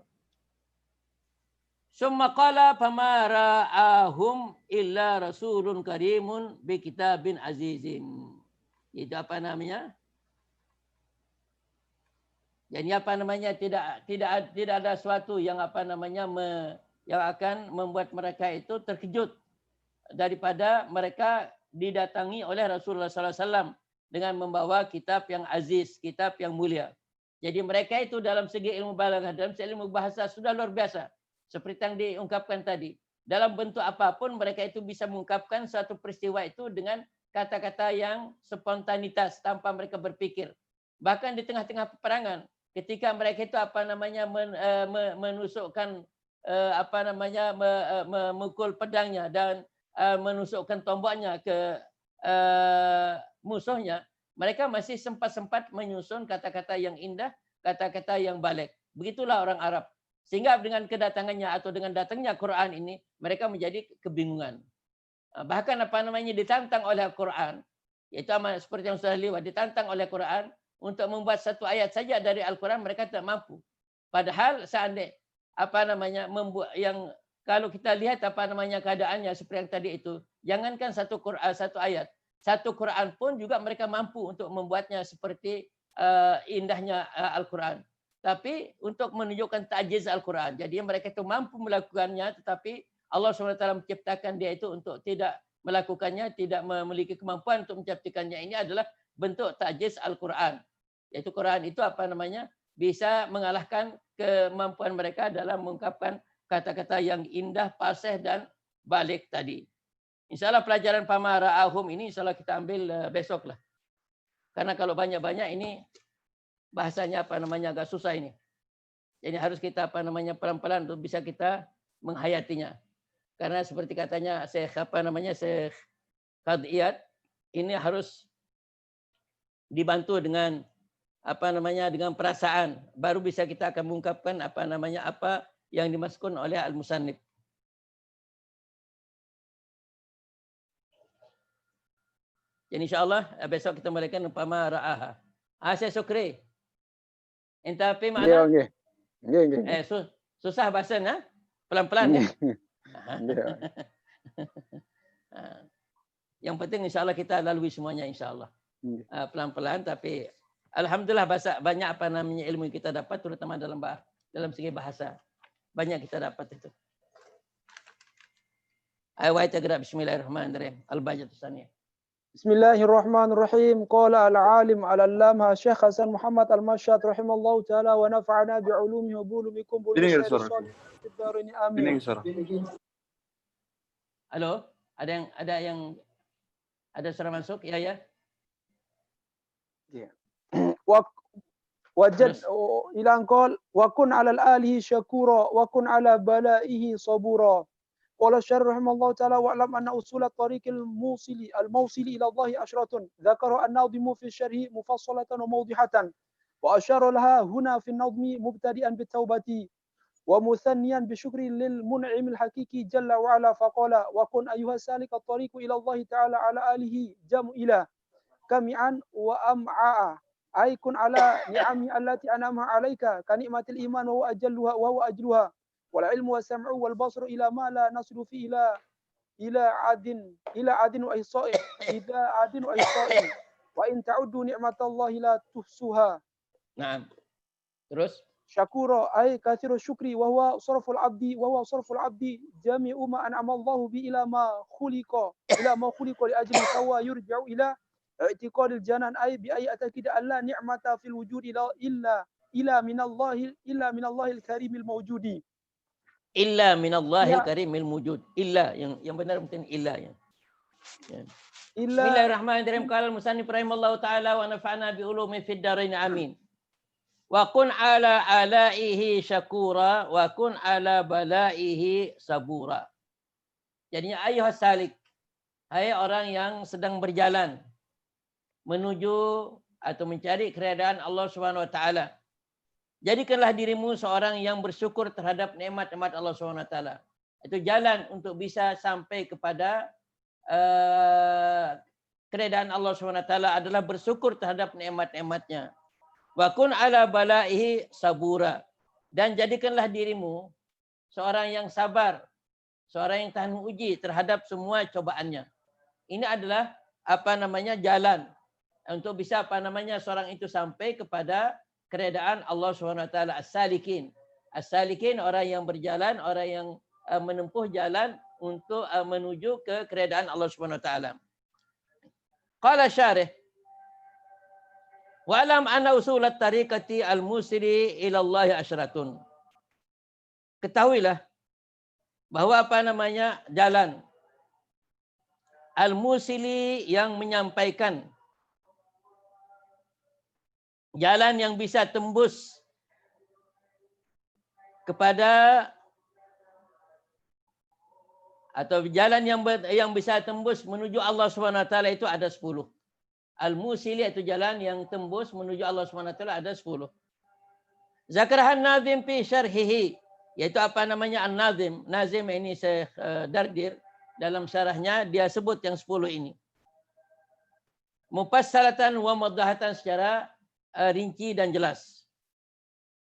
[SPEAKER 1] Summa qala fama ra'ahum illa rasulun karimun bi kitabin azizin, itu apa namanya, jadi apa namanya, tidak ada suatu yang apa namanya, yang akan membuat mereka itu terkejut daripada mereka didatangi oleh Rasulullah SAW dengan membawa kitab yang aziz, kitab yang mulia. Jadi mereka itu dalam segi ilmu balaghah, dalam segi ilmu bahasa sudah luar biasa. Seperti yang diungkapkan tadi, dalam bentuk apapun mereka itu bisa mengungkapkan suatu peristiwa itu dengan kata-kata yang spontanitas tanpa mereka berpikir. Bahkan di tengah-tengah peperangan, ketika mereka itu apa namanya, menusukkan apa namanya, memukul pedangnya dan menusukkan tombaknya ke musuhnya, mereka masih sempat menyusun kata-kata yang indah, kata-kata yang balik. Begitulah orang Arab. Sehingga dengan kedatangannya atau dengan datangnya Quran ini, mereka menjadi kebingungan. Bahkan apa namanya, ditantang oleh Al-Quran, yaitu seperti yang sudah lewat, ditantang oleh Quran untuk membuat satu ayat saja dari Al-Quran, mereka tidak mampu. Padahal seandainya apa namanya, membuat yang, kalau kita lihat apa namanya keadaannya seperti yang tadi itu, jangankan satu ayat, satu Quran pun juga mereka mampu untuk membuatnya seperti indahnya Al-Quran. Tapi untuk menunjukkan ta'jiz Al-Quran, jadi mereka itu mampu melakukannya, tetapi Allah SWT menciptakan dia itu untuk tidak melakukannya, tidak memiliki kemampuan untuk mencaptikannya, ini adalah bentuk ta'jiz Al-Quran. Yaitu Quran itu bisa mengalahkan kemampuan mereka dalam mengungkapkan kata-kata yang indah, fasih dan balik tadi. InsyaAllah pelajaran fama ra'ahum ini insyaAllah kita ambil besok lah. Karena kalau banyak-banyak ini bahasanya agak susah ini. Jadi harus kita pelan-pelan untuk bisa kita menghayatinya. Karena seperti katanya Syekh Syekh Qadiyat, ini harus dibantu dengan dengan perasaan, baru bisa kita akan mengungkapkan apa yang dimaksudkan oleh al-musannif. Jadi insyaAllah besok kita mulakan umpama ra'aha. Saya syukri. Entah apa mana? Susah bahasa nah? Pelan-pelan ya. Yang penting insyaAllah kita lalui semuanya insyaAllah. Pelan-pelan tapi alhamdulillah banyak ilmu yang kita dapat terutama dalam segi bahasa. Banyak kita dapat itu. Ayat gerak bismillahirrahmanirrahim. Al-Bajatus Saniyah.
[SPEAKER 5] Bismillahirrahmanirrahim. Qala al-alim al-allamah Syekh Hasan Muhammad Al-Masyad rahimallahu taala wa nafa'ana bi'ulumihi wa bulumikum amin.
[SPEAKER 1] Halo, ada suara masuk? Ya.
[SPEAKER 5] Wajad ila qol wa kun 'ala al-alihi syakura wa kun 'ala balaihi sabura. قال الشارح رحمه الله تعالى واعلم أن أصول الطريق الموصل إلى الله عشرة ذكر الناظم في الشرح مفصلة وموضحة وأشار لها هنا في النظم مبتدئا بالتوبة ومثنيا بشكر للمنعم الحقيقي جل وعلا فقال وكن أيها السالك الطريق إلى الله تعالى على آله جمع إلى كمعا وأمعاء أي كن على نعمه التي أنعمها عليك كنعمة الإيمان وهو أجلها والعلم والسمع والبصر إلى ما لا نصل فيه إلى عاد وإحصاء وإن تعدوا نعمة الله لا تحصوها.
[SPEAKER 1] نعم. Terus
[SPEAKER 5] شكورا أي كثير الشكر وهو صرف العبد جميع ما أنعم الله به إلى ما خلق لأجله فهو يرجع إلى اعتقاد الجنان أي بأي أتأكد أن لا نعمة في الوجود إلا من الله الكريم الموجود.
[SPEAKER 1] Illa minallahil karimil mujud. Illa yang benar mungkin illa ya. Bismillahirrahmanirrahim. Qala al-musannif rahimallahu taala wa nafa'na bi ulumi fid dharain amin. Wa kun ala alaihi syakura wa kun ala balaihi sabura. Jadinya ayuhas salik. Hai orang yang sedang berjalan menuju atau mencari keredaan Allah Subhanahu wa taala. Jadikanlah dirimu seorang yang bersyukur terhadap nikmat-nikmat Allah SWT. Itu jalan untuk bisa sampai kepada keredaan Allah SWT adalah bersyukur terhadap nikmat-nikmatnya. Wa kun ala balaihi sabura. Dan jadikanlah dirimu seorang yang sabar, seorang yang tahan uji terhadap semua cobaannya. Ini adalah jalan untuk bisa seorang itu sampai kepada keredaan Allah SWT. As-salikin. As-salikin orang yang berjalan, orang yang menempuh jalan untuk menuju ke keredaan Allah SWT. Qala syarih. Wa alam anna usulat tariqati al-musiri ila Allah asyaratun. Ketahuilah bahwa jalan al-musili yang menyampaikan, jalan yang bisa tembus kepada atau jalan yang bisa tembus menuju Allah SWT itu ada 10. Al-musili itu jalan yang tembus menuju Allah SWT ada 10. Zakarahan nazim fi syarhihi, yaitu an-nazim. Nazim ini Syekh Dardir dalam syarahnya dia sebut yang 10 ini. Mufassalatan wa mudahatan secara rinci dan jelas.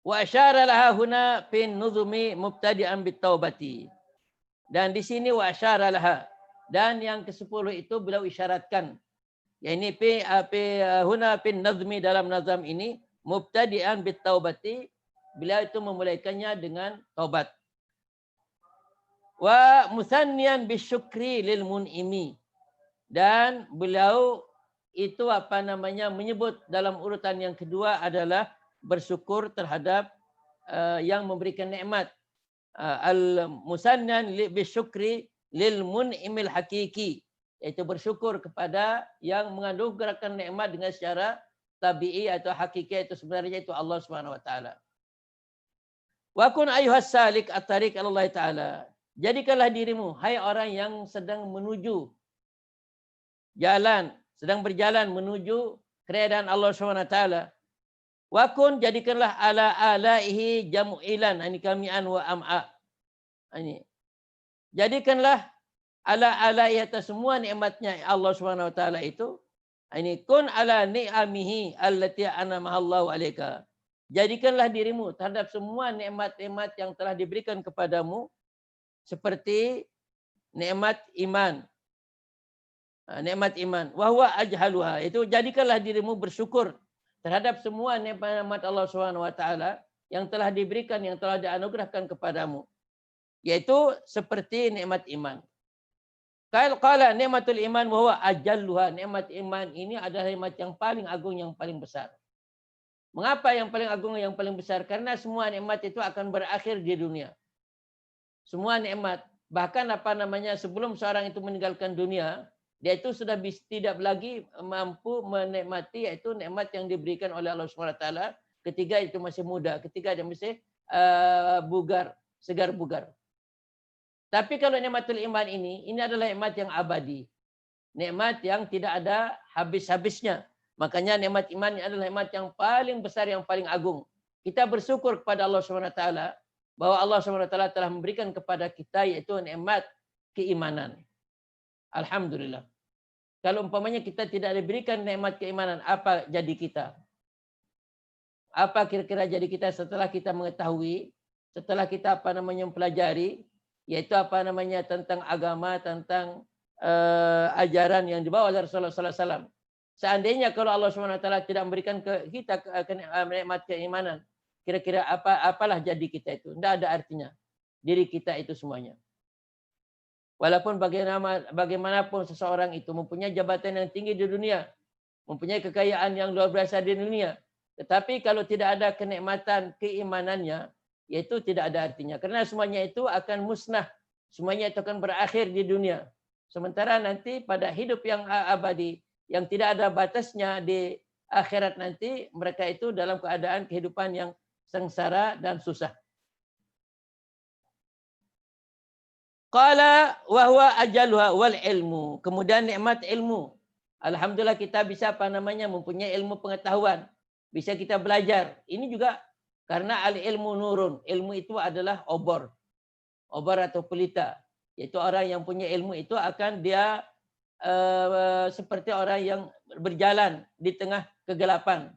[SPEAKER 1] Wa asyara laha huna fin nuzumi mubtadi'an bitaubati. Dan di sini wa asyara laha. Dan yang ke-10 itu beliau isyaratkan. Ya ini huna fin nazmi dalam nazam ini mubtadi'an bitaubati. Beliau itu memulaikannya dengan taubat. Wa musanniyan bisyukri lil mun'imi. Dan beliau itu menyebut dalam urutan yang kedua adalah bersyukur terhadap yang memberikan nikmat. Al-musannan bisyukri lil mun'imil hakiki, yaitu bersyukur kepada yang menganugerahkan nikmat dengan secara tabi'i atau hakiki, itu sebenarnya itu Allah Subhanahu wa taala. Wa kun ayyuhas salik at-tariq Allah taala. Jadikanlah dirimu hai orang yang sedang menuju jalan, sedang berjalan menuju keredaan Allah Subhanahu wa taala. Wa kun, jadikanlah ala alaihi jam'ilan, ini kamian wa am'a. Ini. Jadikanlah ala alaihi atas semua nikmatnya Allah Subhanahu wa taala itu. Ini kun ala ni'amihi allati an'amaha Allahu 'alaika. Jadikanlah dirimu terhadap semua nikmat-nikmat yang telah diberikan kepadamu seperti nikmat iman. Nikmat iman. Wa huwa ajhaluha. Itu jadikanlah dirimu bersyukur terhadap semua nikmat Allah Subhanahu wa taala yang telah diberikan, yang telah dianugerahkan kepadamu. Yaitu seperti nikmat iman. Qala nikmatul iman wa huwa ajalluha. Nikmat iman ini adalah nikmat yang paling agung, yang paling besar. Mengapa yang paling agung, yang paling besar? Karena semua nikmat itu akan berakhir di dunia. Semua nikmat, bahkan sebelum seorang itu meninggalkan dunia, dia itu sudah tidak lagi mampu menikmati, yaitu nikmat yang diberikan oleh Allah SWT ketika itu masih muda, ketika dia masih bugar, segar bugar. Tapi kalau nikmatul iman ini adalah nikmat yang abadi. Nikmat yang tidak ada habis-habisnya. Makanya nikmat iman ini adalah nikmat yang paling besar, yang paling agung. Kita bersyukur kepada Allah SWT bahwa Allah SWT telah memberikan kepada kita yaitu nikmat keimanan. Alhamdulillah. Kalau umpamanya kita tidak diberikan nikmat keimanan, apa jadi kita? Apa kira-kira jadi kita setelah kita mengetahui, setelah kita mempelajari, yaitu tentang agama, tentang ajaran yang dibawa oleh Rasulullah SAW. Seandainya kalau Allah SWT tidak memberikan kita nikmat keimanan, kira-kira apalah jadi kita itu? Tidak ada artinya. Diri kita itu semuanya. Walaupun bagaimanapun seseorang itu mempunyai jabatan yang tinggi di dunia, mempunyai kekayaan yang luar biasa di dunia, tetapi kalau tidak ada kenikmatan keimanannya, yaitu tidak ada artinya. Karena semuanya itu akan musnah, semuanya itu akan berakhir di dunia. Sementara nanti pada hidup yang abadi, yang tidak ada batasnya di akhirat nanti, mereka itu dalam keadaan kehidupan yang sengsara dan susah. Qala wa huwa ajaluha wal ilmu. Kemudian nikmat ilmu. Alhamdulillah kita bisa mempunyai ilmu pengetahuan. Bisa kita belajar. Ini juga karena al ilmu nurun. Ilmu itu adalah obor. Obor atau pelita. Yaitu orang yang punya ilmu itu akan dia seperti orang yang berjalan di tengah kegelapan.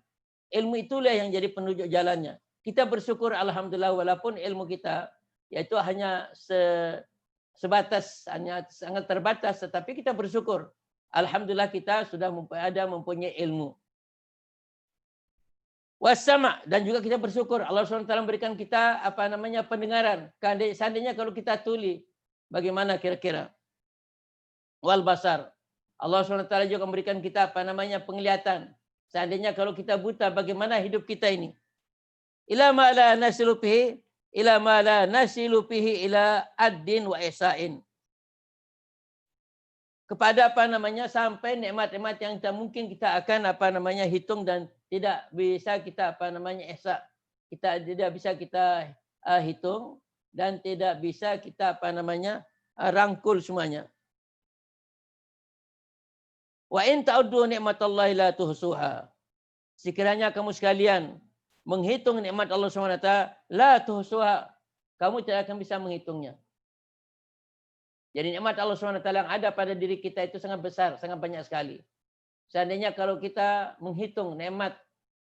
[SPEAKER 1] Ilmu itulah yang jadi penunjuk jalannya. Kita bersyukur alhamdulillah walaupun ilmu kita yaitu hanya sebatas, hanya sangat terbatas, tetapi kita bersyukur. Alhamdulillah kita sudah mempunyai ilmu. Wasama, dan juga kita bersyukur Allah SWT memberikan kita pendengaran. Seandainya kalau kita tuli, bagaimana kira-kira? Wal basar. Allah SWT juga memberikan kita penglihatan. Seandainya kalau kita buta, bagaimana hidup kita ini? Ila ma la nasilu bihi ila ma la nasilu bihi ila ad-din wa ihsain. Kepada sampai nikmat-nikmat yang tak mungkin kita akan hitung dan tidak bisa kita ihsa. Kita tidak bisa kita hitung dan tidak bisa kita rangkul semuanya. Wa in ta'uddu ni'matallahi la tuhsuha. Sekiranya kamu sekalian menghitung nikmat Allah SWT, la tuhsuha, kamu tidak akan bisa menghitungnya. Jadi nikmat Allah SWT yang ada pada diri kita itu sangat besar, sangat banyak sekali. Seandainya kalau kita menghitung nikmat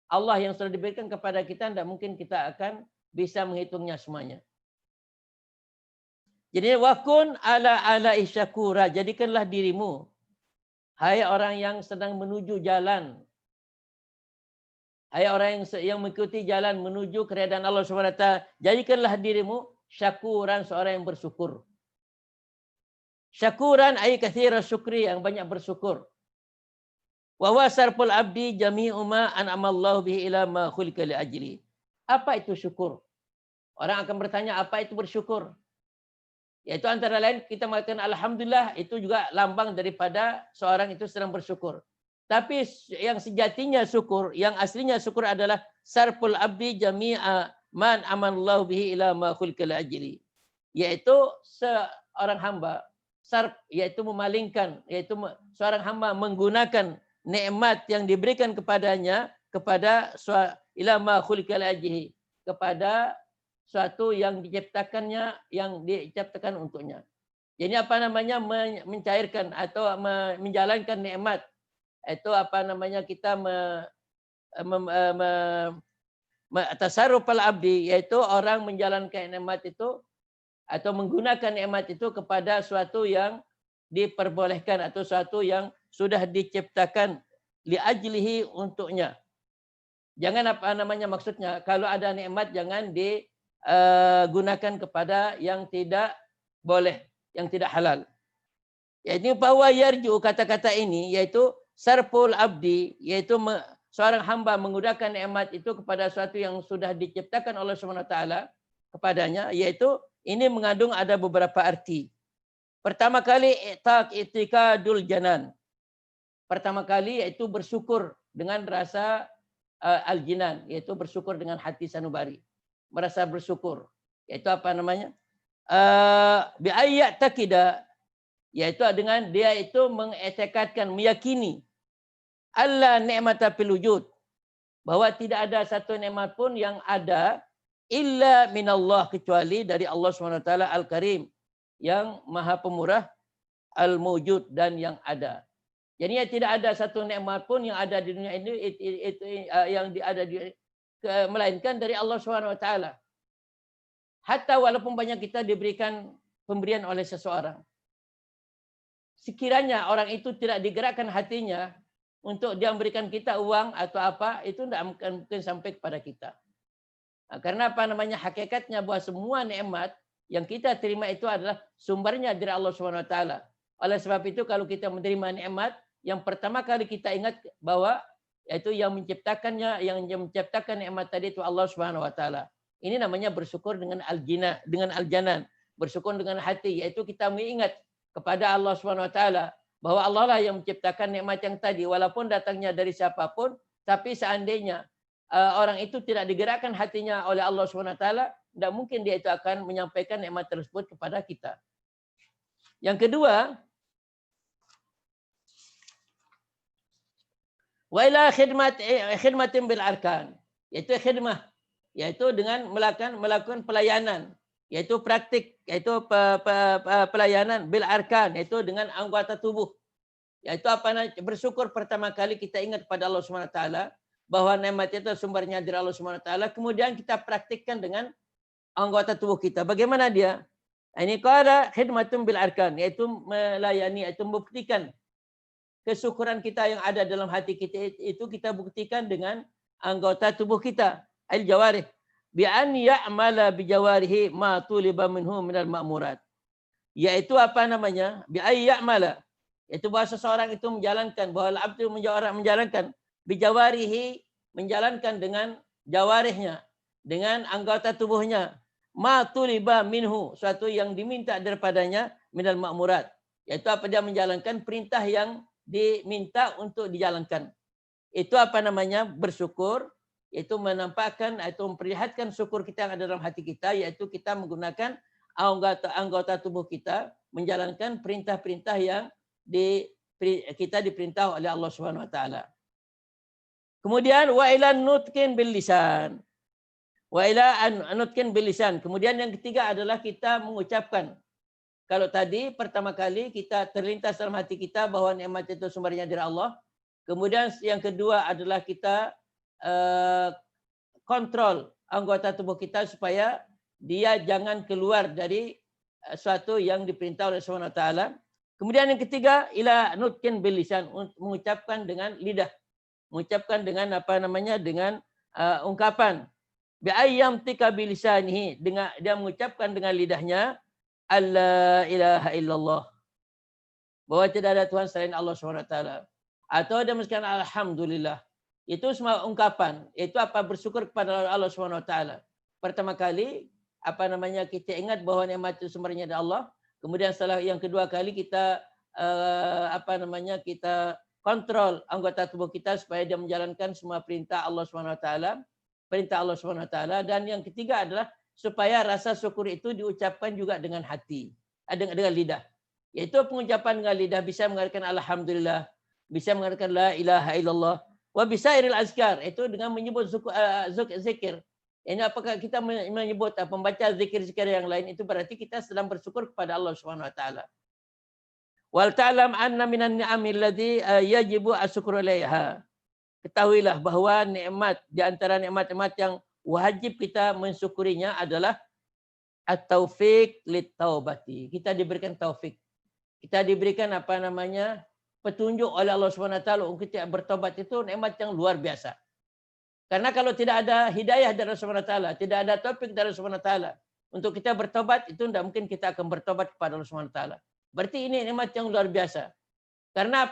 [SPEAKER 1] Allah yang sudah diberikan kepada kita, tidak mungkin kita akan bisa menghitungnya semuanya. Jadi wakun ala isyakura, jadikanlah dirimu hai orang yang sedang menuju jalan. Hai orang yang mengikuti jalan menuju keredaan Allah SWT. Jadikanlah dirimu syakuran, seorang yang bersyukur. Syakuran ay katsira syukri, yang banyak bersyukur. Wa huwa sarful abdi jami'u ma an'amallahu bihi ila ma khuliqa li ajli. Apa itu syukur? Orang akan bertanya, apa itu bersyukur? Yaitu antara lain kita mengatakan alhamdulillah, itu juga lambang daripada seorang itu sedang bersyukur. Tapi yang sejatinya syukur, yang aslinya syukur adalah sarful abdi jami'a man amanallahu bihi ila ma khuliqa li ajli. Yaitu seorang hamba, sarf yaitu memalingkan, yaitu seorang hamba menggunakan nikmat yang diberikan kepadanya kepada ila ma khuliqa li ajli, kepada suatu yang diciptakannya, yang diciptakan untuknya. Jadi apa namanya, mencairkan atau menjalankan nikmat. Itu apa namanya, kita tasarrufal abdi, yaitu orang menjalankan nikmat itu atau menggunakan nikmat itu kepada suatu yang diperbolehkan atau suatu yang sudah diciptakan li ajlihi, untuknya. Jangan apa namanya, maksudnya kalau ada nikmat jangan digunakan kepada yang tidak boleh, yang tidak halal. Yaitu bahwa yarju, kata-kata ini yaitu sarful abdi, yaitu seorang hamba menggunakan nikmat itu kepada sesuatu yang sudah diciptakan oleh Subhanahu wa taala kepadanya, yaitu ini mengandung ada beberapa arti. Pertama kali i'tiqadul janan. Pertama kali yaitu bersyukur dengan rasa al-jinan, yaitu bersyukur dengan hati sanubari. Merasa bersyukur. Yaitu apa namanya? Bi ayat takida, yaitu dengan dia itu mengetikadkan, meyakini alla ni'mata fil wujud, bahwa tidak ada satu nikmat pun yang ada illa minallah, kecuali dari Allah SWT Al-Karim, yang Maha Pemurah, Al-Mawjud, dan yang ada. Jadi tidak ada satu nikmat pun yang ada di dunia ini yang ada melainkan dari Allah SWT. Hatta walaupun banyak kita diberikan pemberian oleh seseorang, sekiranya orang itu tidak digerakkan hatinya untuk dia memberikan kita uang atau apa, itu tidak mungkin sampai kepada kita. Nah, karena apa namanya, hakikatnya bahwa semua nikmat yang kita terima itu adalah sumbernya dari Allah Subhanahu wa taala. Oleh sebab itu kalau kita menerima nikmat, yang pertama kali kita ingat bahwa yaitu yang menciptakannya, yang menciptakan nikmat tadi itu Allah Subhanahu wa taala. Ini namanya bersyukur dengan al-jina, dengan al-janan, bersyukur dengan hati, yaitu kita mengingat kepada Allah Subhanahu wa taala bahwa Allah lah yang menciptakan nikmat yang tadi, walaupun datangnya dari siapapun, tapi seandainya orang itu tidak digerakkan hatinya oleh Allah Subhanahu wa taala, tidak mungkin dia itu akan menyampaikan nikmat tersebut kepada kita. Yang kedua, wa ila khidmatin bil arkan, yaitu khidmah, yaitu dengan melakukan pelayanan, yaitu praktik, yaitu pelayanan bil arkan, yaitu dengan anggota tubuh. Yaitu apa? Bersyukur pertama kali kita ingat pada Allah Subhanahu wa taala bahwa nikmat itu sumbernya dari Allah Subhanahu wa taala, kemudian kita praktikkan dengan anggota tubuh kita. Bagaimana dia? Ini qala khidmatun bil arkan, yaitu melayani, yaitu membuktikan kesyukuran kita yang ada dalam hati kita itu kita buktikan dengan anggota tubuh kita, al-jawarih, bi an ya'mala bi jawarihi ma tuliba minhu minal ma'murat. Yaitu apa namanya? Bi ay ya'mala, yaitu bahwa seseorang itu menjalankan, bahwa abdu menjalankan bi jawarihi, menjalankan dengan jawarihnya, dengan anggota tubuhnya, ma tuliba minhu, suatu yang diminta daripadanya, minal ma'murat, yaitu apa, dia menjalankan perintah yang diminta untuk dijalankan. Itu apa namanya? Bersyukur, yaitu menampakkan atau memperlihatkan syukur kita yang ada dalam hati kita, yaitu kita menggunakan anggota tubuh kita menjalankan perintah-perintah yang kita diperintah oleh Allah Subhanahu wa taala. Kemudian wa ila nutqin bil lisan. Wa ila nutqin bil lisan. Kemudian yang ketiga adalah kita mengucapkan. Kalau tadi pertama kali kita terlintas dalam hati kita bahwa nikmat itu sumbernya dari Allah. Kemudian yang kedua adalah kita kontrol anggota tubuh kita supaya dia jangan keluar dari suatu yang diperintah oleh Subhanahu wa taala. Kemudian yang ketiga, ila nutqin bil lisan, mengucapkan dengan lidah. Mengucapkan dengan apa namanya? Dengan ungkapan. Bi ayyam tika bil lisanihi, dengan dia mengucapkan dengan lidahnya, alla ilaha illallah. bahwa tidak ada Tuhan selain Allah SWT. Atau dia mengatakan alhamdulillah. Itu semua ungkapan. Itu apa? Bersyukur kepada Allah SWT. Pertama kali kita ingat bahwa nikmat itu sumbernya dari Allah. Kemudian setelah yang kedua kali kita kita kontrol anggota tubuh kita supaya dia menjalankan semua perintah Allah SWT, dan yang ketiga adalah supaya rasa syukur itu diucapkan juga dengan hati, dengan lidah. Yaitu pengucapan dengan lidah bisa mengatakan alhamdulillah, bisa mengatakan la ilaha illallah, wa bisairil azkar, itu dengan menyebut zikir. Ini apakah kita menyebut membaca zikir-zikir yang lain, itu berarti kita sedang bersyukur kepada Allah Subhanahu wa taala. Wal ta'lam anna minan ni'amil ladzi yajibu asyukru 'alaiha. Ketahuilah bahwa nikmat di antara nikmat-nikmat yang wajib kita mensyukurinya adalah at-taufiq lit-taubati. Kita diberikan taufik. Kita diberikan petunjuk oleh Allah Subhanahu wa taala untuk kita bertobat, itu nikmat yang luar biasa. Karena kalau tidak ada hidayah dari Allah Subhanahu wa taala, tidak ada taufik dari Allah Subhanahu wa taala untuk kita bertobat, itu tidak mungkin kita akan bertobat kepada Allah Subhanahu wa taala. Berarti ini nikmat yang luar biasa. Karena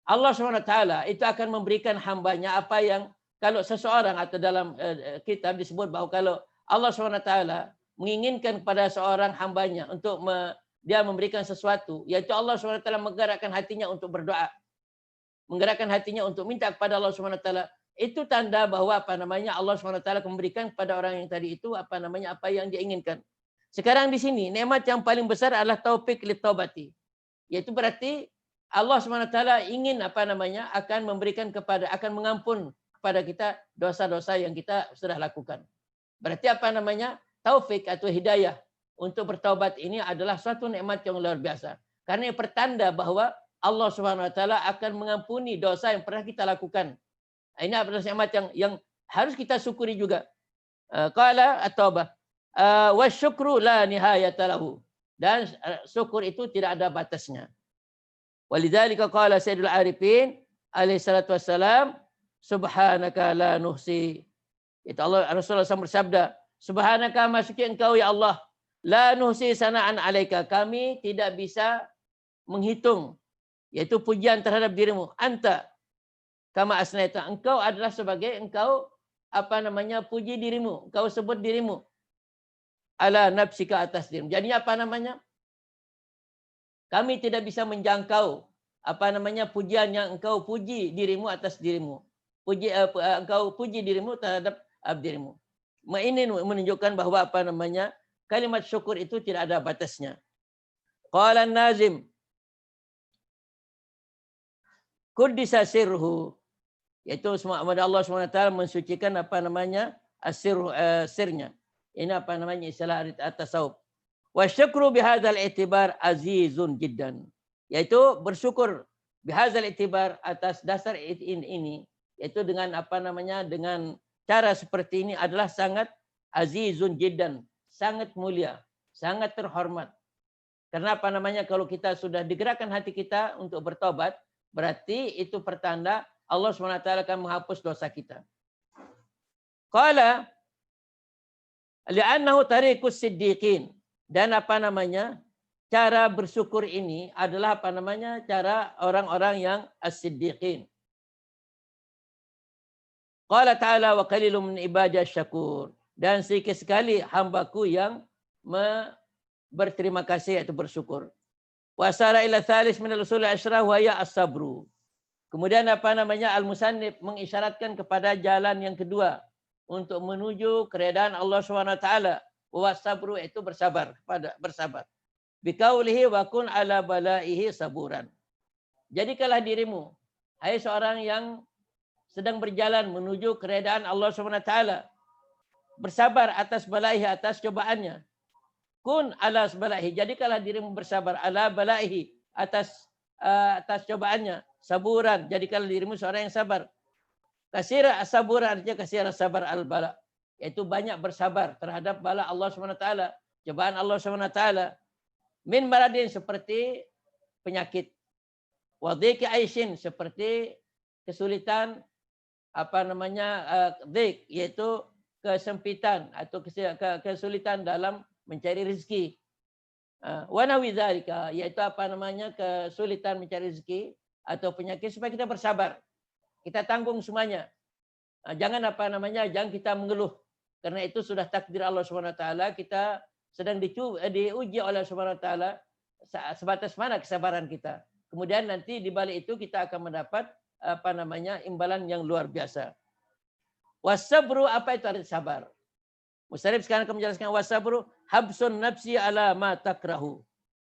[SPEAKER 1] Allah SWT itu akan memberikan hambanya apa yang, kalau seseorang atau dalam kitab disebut bahwa kalau Allah SWT menginginkan kepada seorang hambanya untuk dia memberikan sesuatu, yaitu Allah SWT menggerakkan hatinya untuk berdoa, menggerakkan hatinya untuk minta kepada Allah SWT, itu tanda bahwa Allah SWT akan memberikan kepada orang yang tadi itu apa yang dia inginkan. Sekarang di sini nikmat yang paling besar adalah taufik lit-taubati. Yaitu berarti Allah SWT ingin akan memberikan akan mengampun kepada kita dosa-dosa yang kita sudah lakukan. Berarti taufik atau hidayah untuk bertaubat ini adalah suatu nikmat yang luar biasa. Karena ini pertanda bahwa Allah SWT akan mengampuni dosa yang pernah kita lakukan. Ini adalah nikmat yang harus kita syukuri juga. Qala at-taubah wa syukru la nihayata lahu. Dan syukur itu tidak ada batasnya. Walidzalika qala Sayyidul Arifin alaihi salatu wassalam, subhanaka la nuhsi. Itu Rasulullah SAW bersabda, subhanaka maksudnya engkau ya Allah, la nuhsi sana'an alaika, kami tidak bisa menghitung, yaitu pujian terhadap dirimu. Anta kama asnaita, engkau adalah sebagai engkau puji dirimu, engkau sebut dirimu ala nafsika, atas dirimu. Jadi kami tidak bisa menjangkau pujian yang engkau puji dirimu atas dirimu. Engkau puji dirimu terhadap dirimu. Ini menunjukkan bahwa kalimat syukur itu tidak ada batasnya. Qala an-Nazim Quddisa sirhu, yaitu Allah SWT mensucikan sirnya. Ini istilah at-tasawuf. Wa syukru bihadzal i'tibar azizun jiddan. Yaitu bersyukur bihadzal i'tibar, atas dasar ini, yaitu dengan dengan cara seperti ini adalah sangat azizun jiddan, sangat mulia, sangat terhormat. Karena kalau kita sudah digerakkan hati kita untuk bertobat, berarti itu pertanda Allah SWT akan menghapus dosa kita. Qala li'annahu tariqus siddiqin. Dan cara bersyukur ini adalah cara orang-orang yang as-siddiqin. Qala ta'ala wa qalilun min ibadiyas syakur. Dan sedikit sekali hambaku yang berterima kasih atau bersyukur. Wa sara ila thalis min al-usul al-asyrah wa ya as-sabru. Kemudian al-musannif mengisyaratkan kepada jalan yang kedua untuk menuju keredaan Allah SWT. Wasabru itu bersabar, Bikaulihi wa kun ala balaihi saburan. Jadikanlah dirimu, hai seorang yang sedang berjalan menuju keredaan Allah SWT, bersabar atas balaihi, atas cobaannya. Kun ala balaihi, jadikanlah dirimu bersabar ala balaihi, atas cobaannya. Saburan, jadikanlah dirimu seorang yang sabar. Kasira saburan, artinya kasira sabar al-bala. Yaitu banyak bersabar terhadap bala Allah SWT, cobaan Allah SWT. Min maradin, seperti penyakit. Wadhiki aishin, seperti kesulitan dhik, yaitu kesempitan atau kesulitan dalam mencari rezeki. Wa nawi dzalika, yaitu apa namanya kesulitan mencari rezeki atau penyakit supaya kita bersabar. Kita tanggung semuanya. Jangan apa namanya, jangan kita mengeluh. Karena itu sudah takdir Allah Subhanahu wa taala, kita sedang diuji oleh Subhanahu wa taala sebatas mana kesabaran kita. Kemudian nanti di balik itu kita akan mendapat apa namanya imbalan yang luar biasa. Wasabru, apa itu arti sabar? Mustarif sekarang akan menjelaskan wasabru habsun nafsi ala ma takrahu.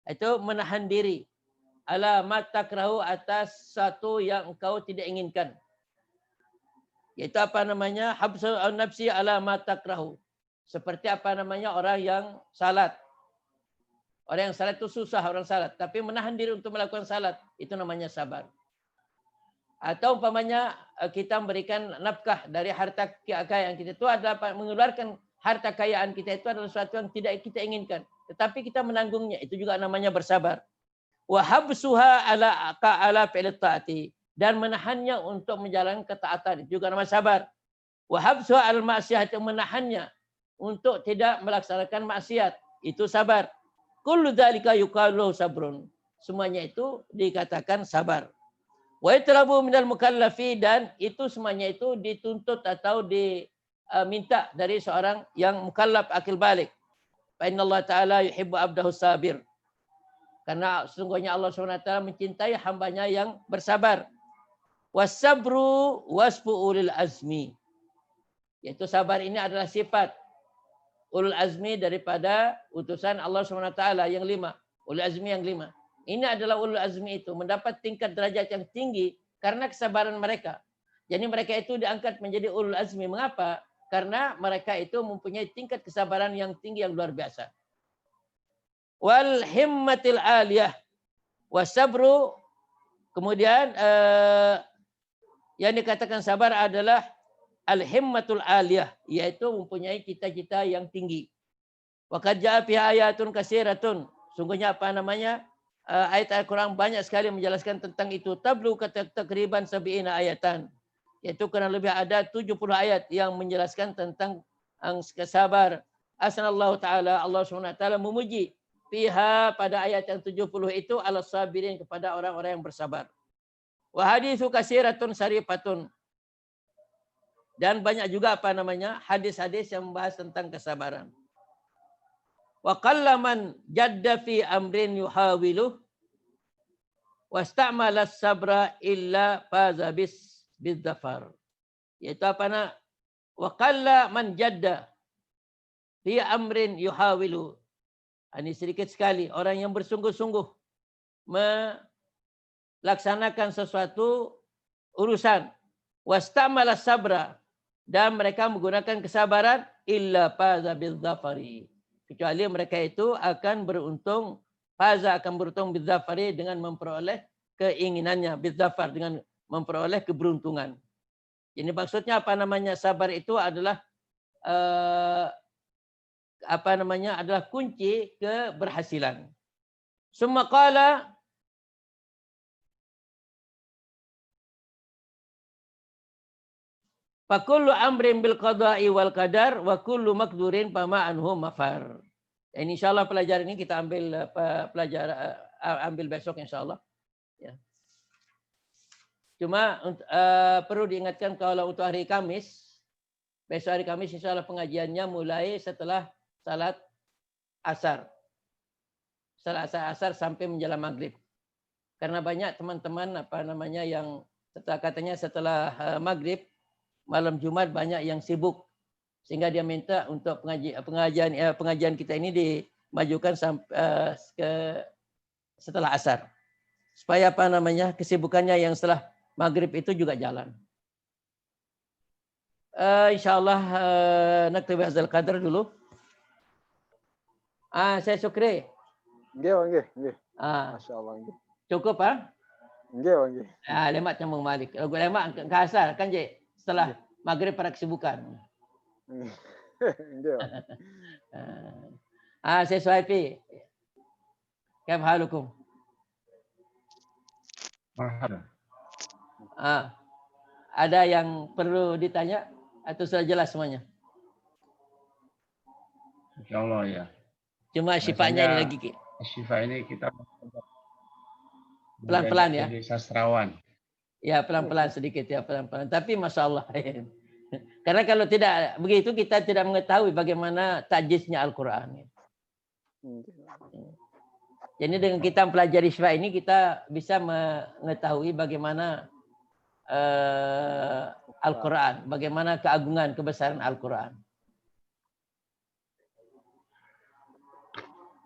[SPEAKER 1] Itu menahan diri ala ma takrahu atas satu yang engkau tidak inginkan. Yaitu apa namanya habsun nafsi ala ma takrahu. Seperti apa namanya orang yang salat. Orang yang salat itu susah orang salat, tapi menahan diri untuk melakukan salat itu namanya sabar. Atau umpamanya kita memberikan nafkah dari harta kekayaan kita itu adalah mengeluarkan harta kekayaan kita itu adalah sesuatu yang tidak kita inginkan, tetapi kita menanggungnya, itu juga namanya bersabar. Wa habsuha ala fi'l taati, dan menahannya untuk menjalankan ketaatan itu juga namanya sabar. Wa habsuha al ma'siyah, menahannya untuk tidak melaksanakan maksiat, itu sabar. Kullu dzalika yuqalu sabrun. Semuanya itu dikatakan sabar. Wa yatlabu minal mukallafi, dan itu semuanya itu dituntut atau diminta dari seorang yang mukallaf akil balik. Fa innallaha ta'ala yuhibbu abdahu sabir. Karena sesungguhnya Allah SWT mencintai hambanya yang bersabar. Wasabru wasfu ulil azmi. Yaitu sabar ini adalah sifat ulul azmi daripada utusan Allah SWT yang 5. Ulul azmi yang 5. Ini adalah ulul azmi itu mendapat tingkat derajat yang tinggi karena kesabaran mereka. Jadi mereka itu diangkat menjadi ulul azmi. Mengapa? Karena mereka itu mempunyai tingkat kesabaran yang tinggi yang luar biasa. Wal himmatil aliyah wasabru, kemudian yang dikatakan sabar adalah al himmatul aliyah, yaitu mempunyai cita-cita yang tinggi. Wa qad jaa fi ayatun katsiratun, sungguhnya apa namanya ayat Al-Quran banyak sekali menjelaskan tentang itu. Tablu takriban 70 ayatan, yaitu kurang lebih ada 70 ayat yang menjelaskan tentang sabar. Asanallahu ta'ala, Allah SWT memuji fiha, pada ayat yang 70 itu ala sabirin, kepada orang-orang yang bersabar. Wa haditsu katsiratun sarifatun, dan banyak juga apa namanya hadis-hadis yang membahas tentang kesabaran. Wa qallaman jadda fi amrin yuhawilu wastamala sabra illa faza bidzafar. Yaitu apa nak? Wa qalla man jadda fi amrin yuhawilu. Ini sedikit sekali orang yang bersungguh-sungguh melaksanakan sesuatu urusan. Wastamala sabra, dan mereka menggunakan kesabaran, illa faza bidzafari, kecuali mereka itu akan beruntung. Faza akan beruntung bidzafari, dengan memperoleh keinginannya, bidzafar dengan memperoleh keberuntungan. Jadi maksudnya apa namanya sabar itu adalah apa namanya adalah kunci keberhasilan. Summa qala fa kullu amrin bil qada'i wal qadar wa kullu maqdurin fama anhu mafar. Dan insyaallah pelajaran ini kita ambil ambil besok insyaallah. Ya. Cuma perlu diingatkan kalau untuk hari Kamis, besok hari Kamis insyaallah pengajiannya mulai setelah salat asar. Salat asar sampai menjelang maghrib. Karena banyak teman-teman apa namanya yang setelah maghrib malam Jumat banyak yang sibuk, sehingga dia minta untuk pengajian kita ini dimajukan sampai setelah asar, supaya apa namanya kesibukannya yang setelah maghrib itu juga jalan. Insyaallah naktabi hadzal qadar dulu. Saya Sukri.
[SPEAKER 5] Nggih.
[SPEAKER 1] Masyaallah. Cukup
[SPEAKER 5] Nggih.
[SPEAKER 1] Lemak nyambung balik. Kalau gue lemak ke asar kan je setelah maghrib para kesibukan.
[SPEAKER 5] Nggih.
[SPEAKER 1] Saya Suhaifi. Kaif halukum? Ada yang perlu ditanya atau sudah jelas semuanya?
[SPEAKER 3] Insyaallah ya.
[SPEAKER 1] Cuma syifatnya ini lagi
[SPEAKER 3] Syifa ini kita
[SPEAKER 1] Pelan-pelan ya.
[SPEAKER 3] jadi sastrawan.
[SPEAKER 1] Ya pelan-pelan sedikit ya pelan-pelan. Tapi masya Allah. Karena kalau tidak begitu kita tidak mengetahui bagaimana tajwidnya Al-Quran. Jadi dengan kita mempelajari Syifa ini kita bisa mengetahui bagaimana Al-Quran, bagaimana keagungan kebesaran Al-Quran.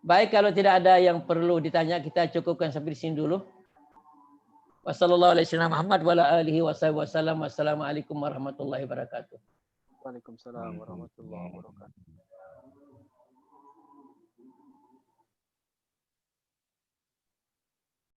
[SPEAKER 1] Baik, kalau tidak ada yang perlu ditanya kita cukupkan sampai di sini dulu. Wassalamualaikum warahmatullahi wabarakatuh.
[SPEAKER 5] Waalaikumsalam warahmatullahi wabarakatuh.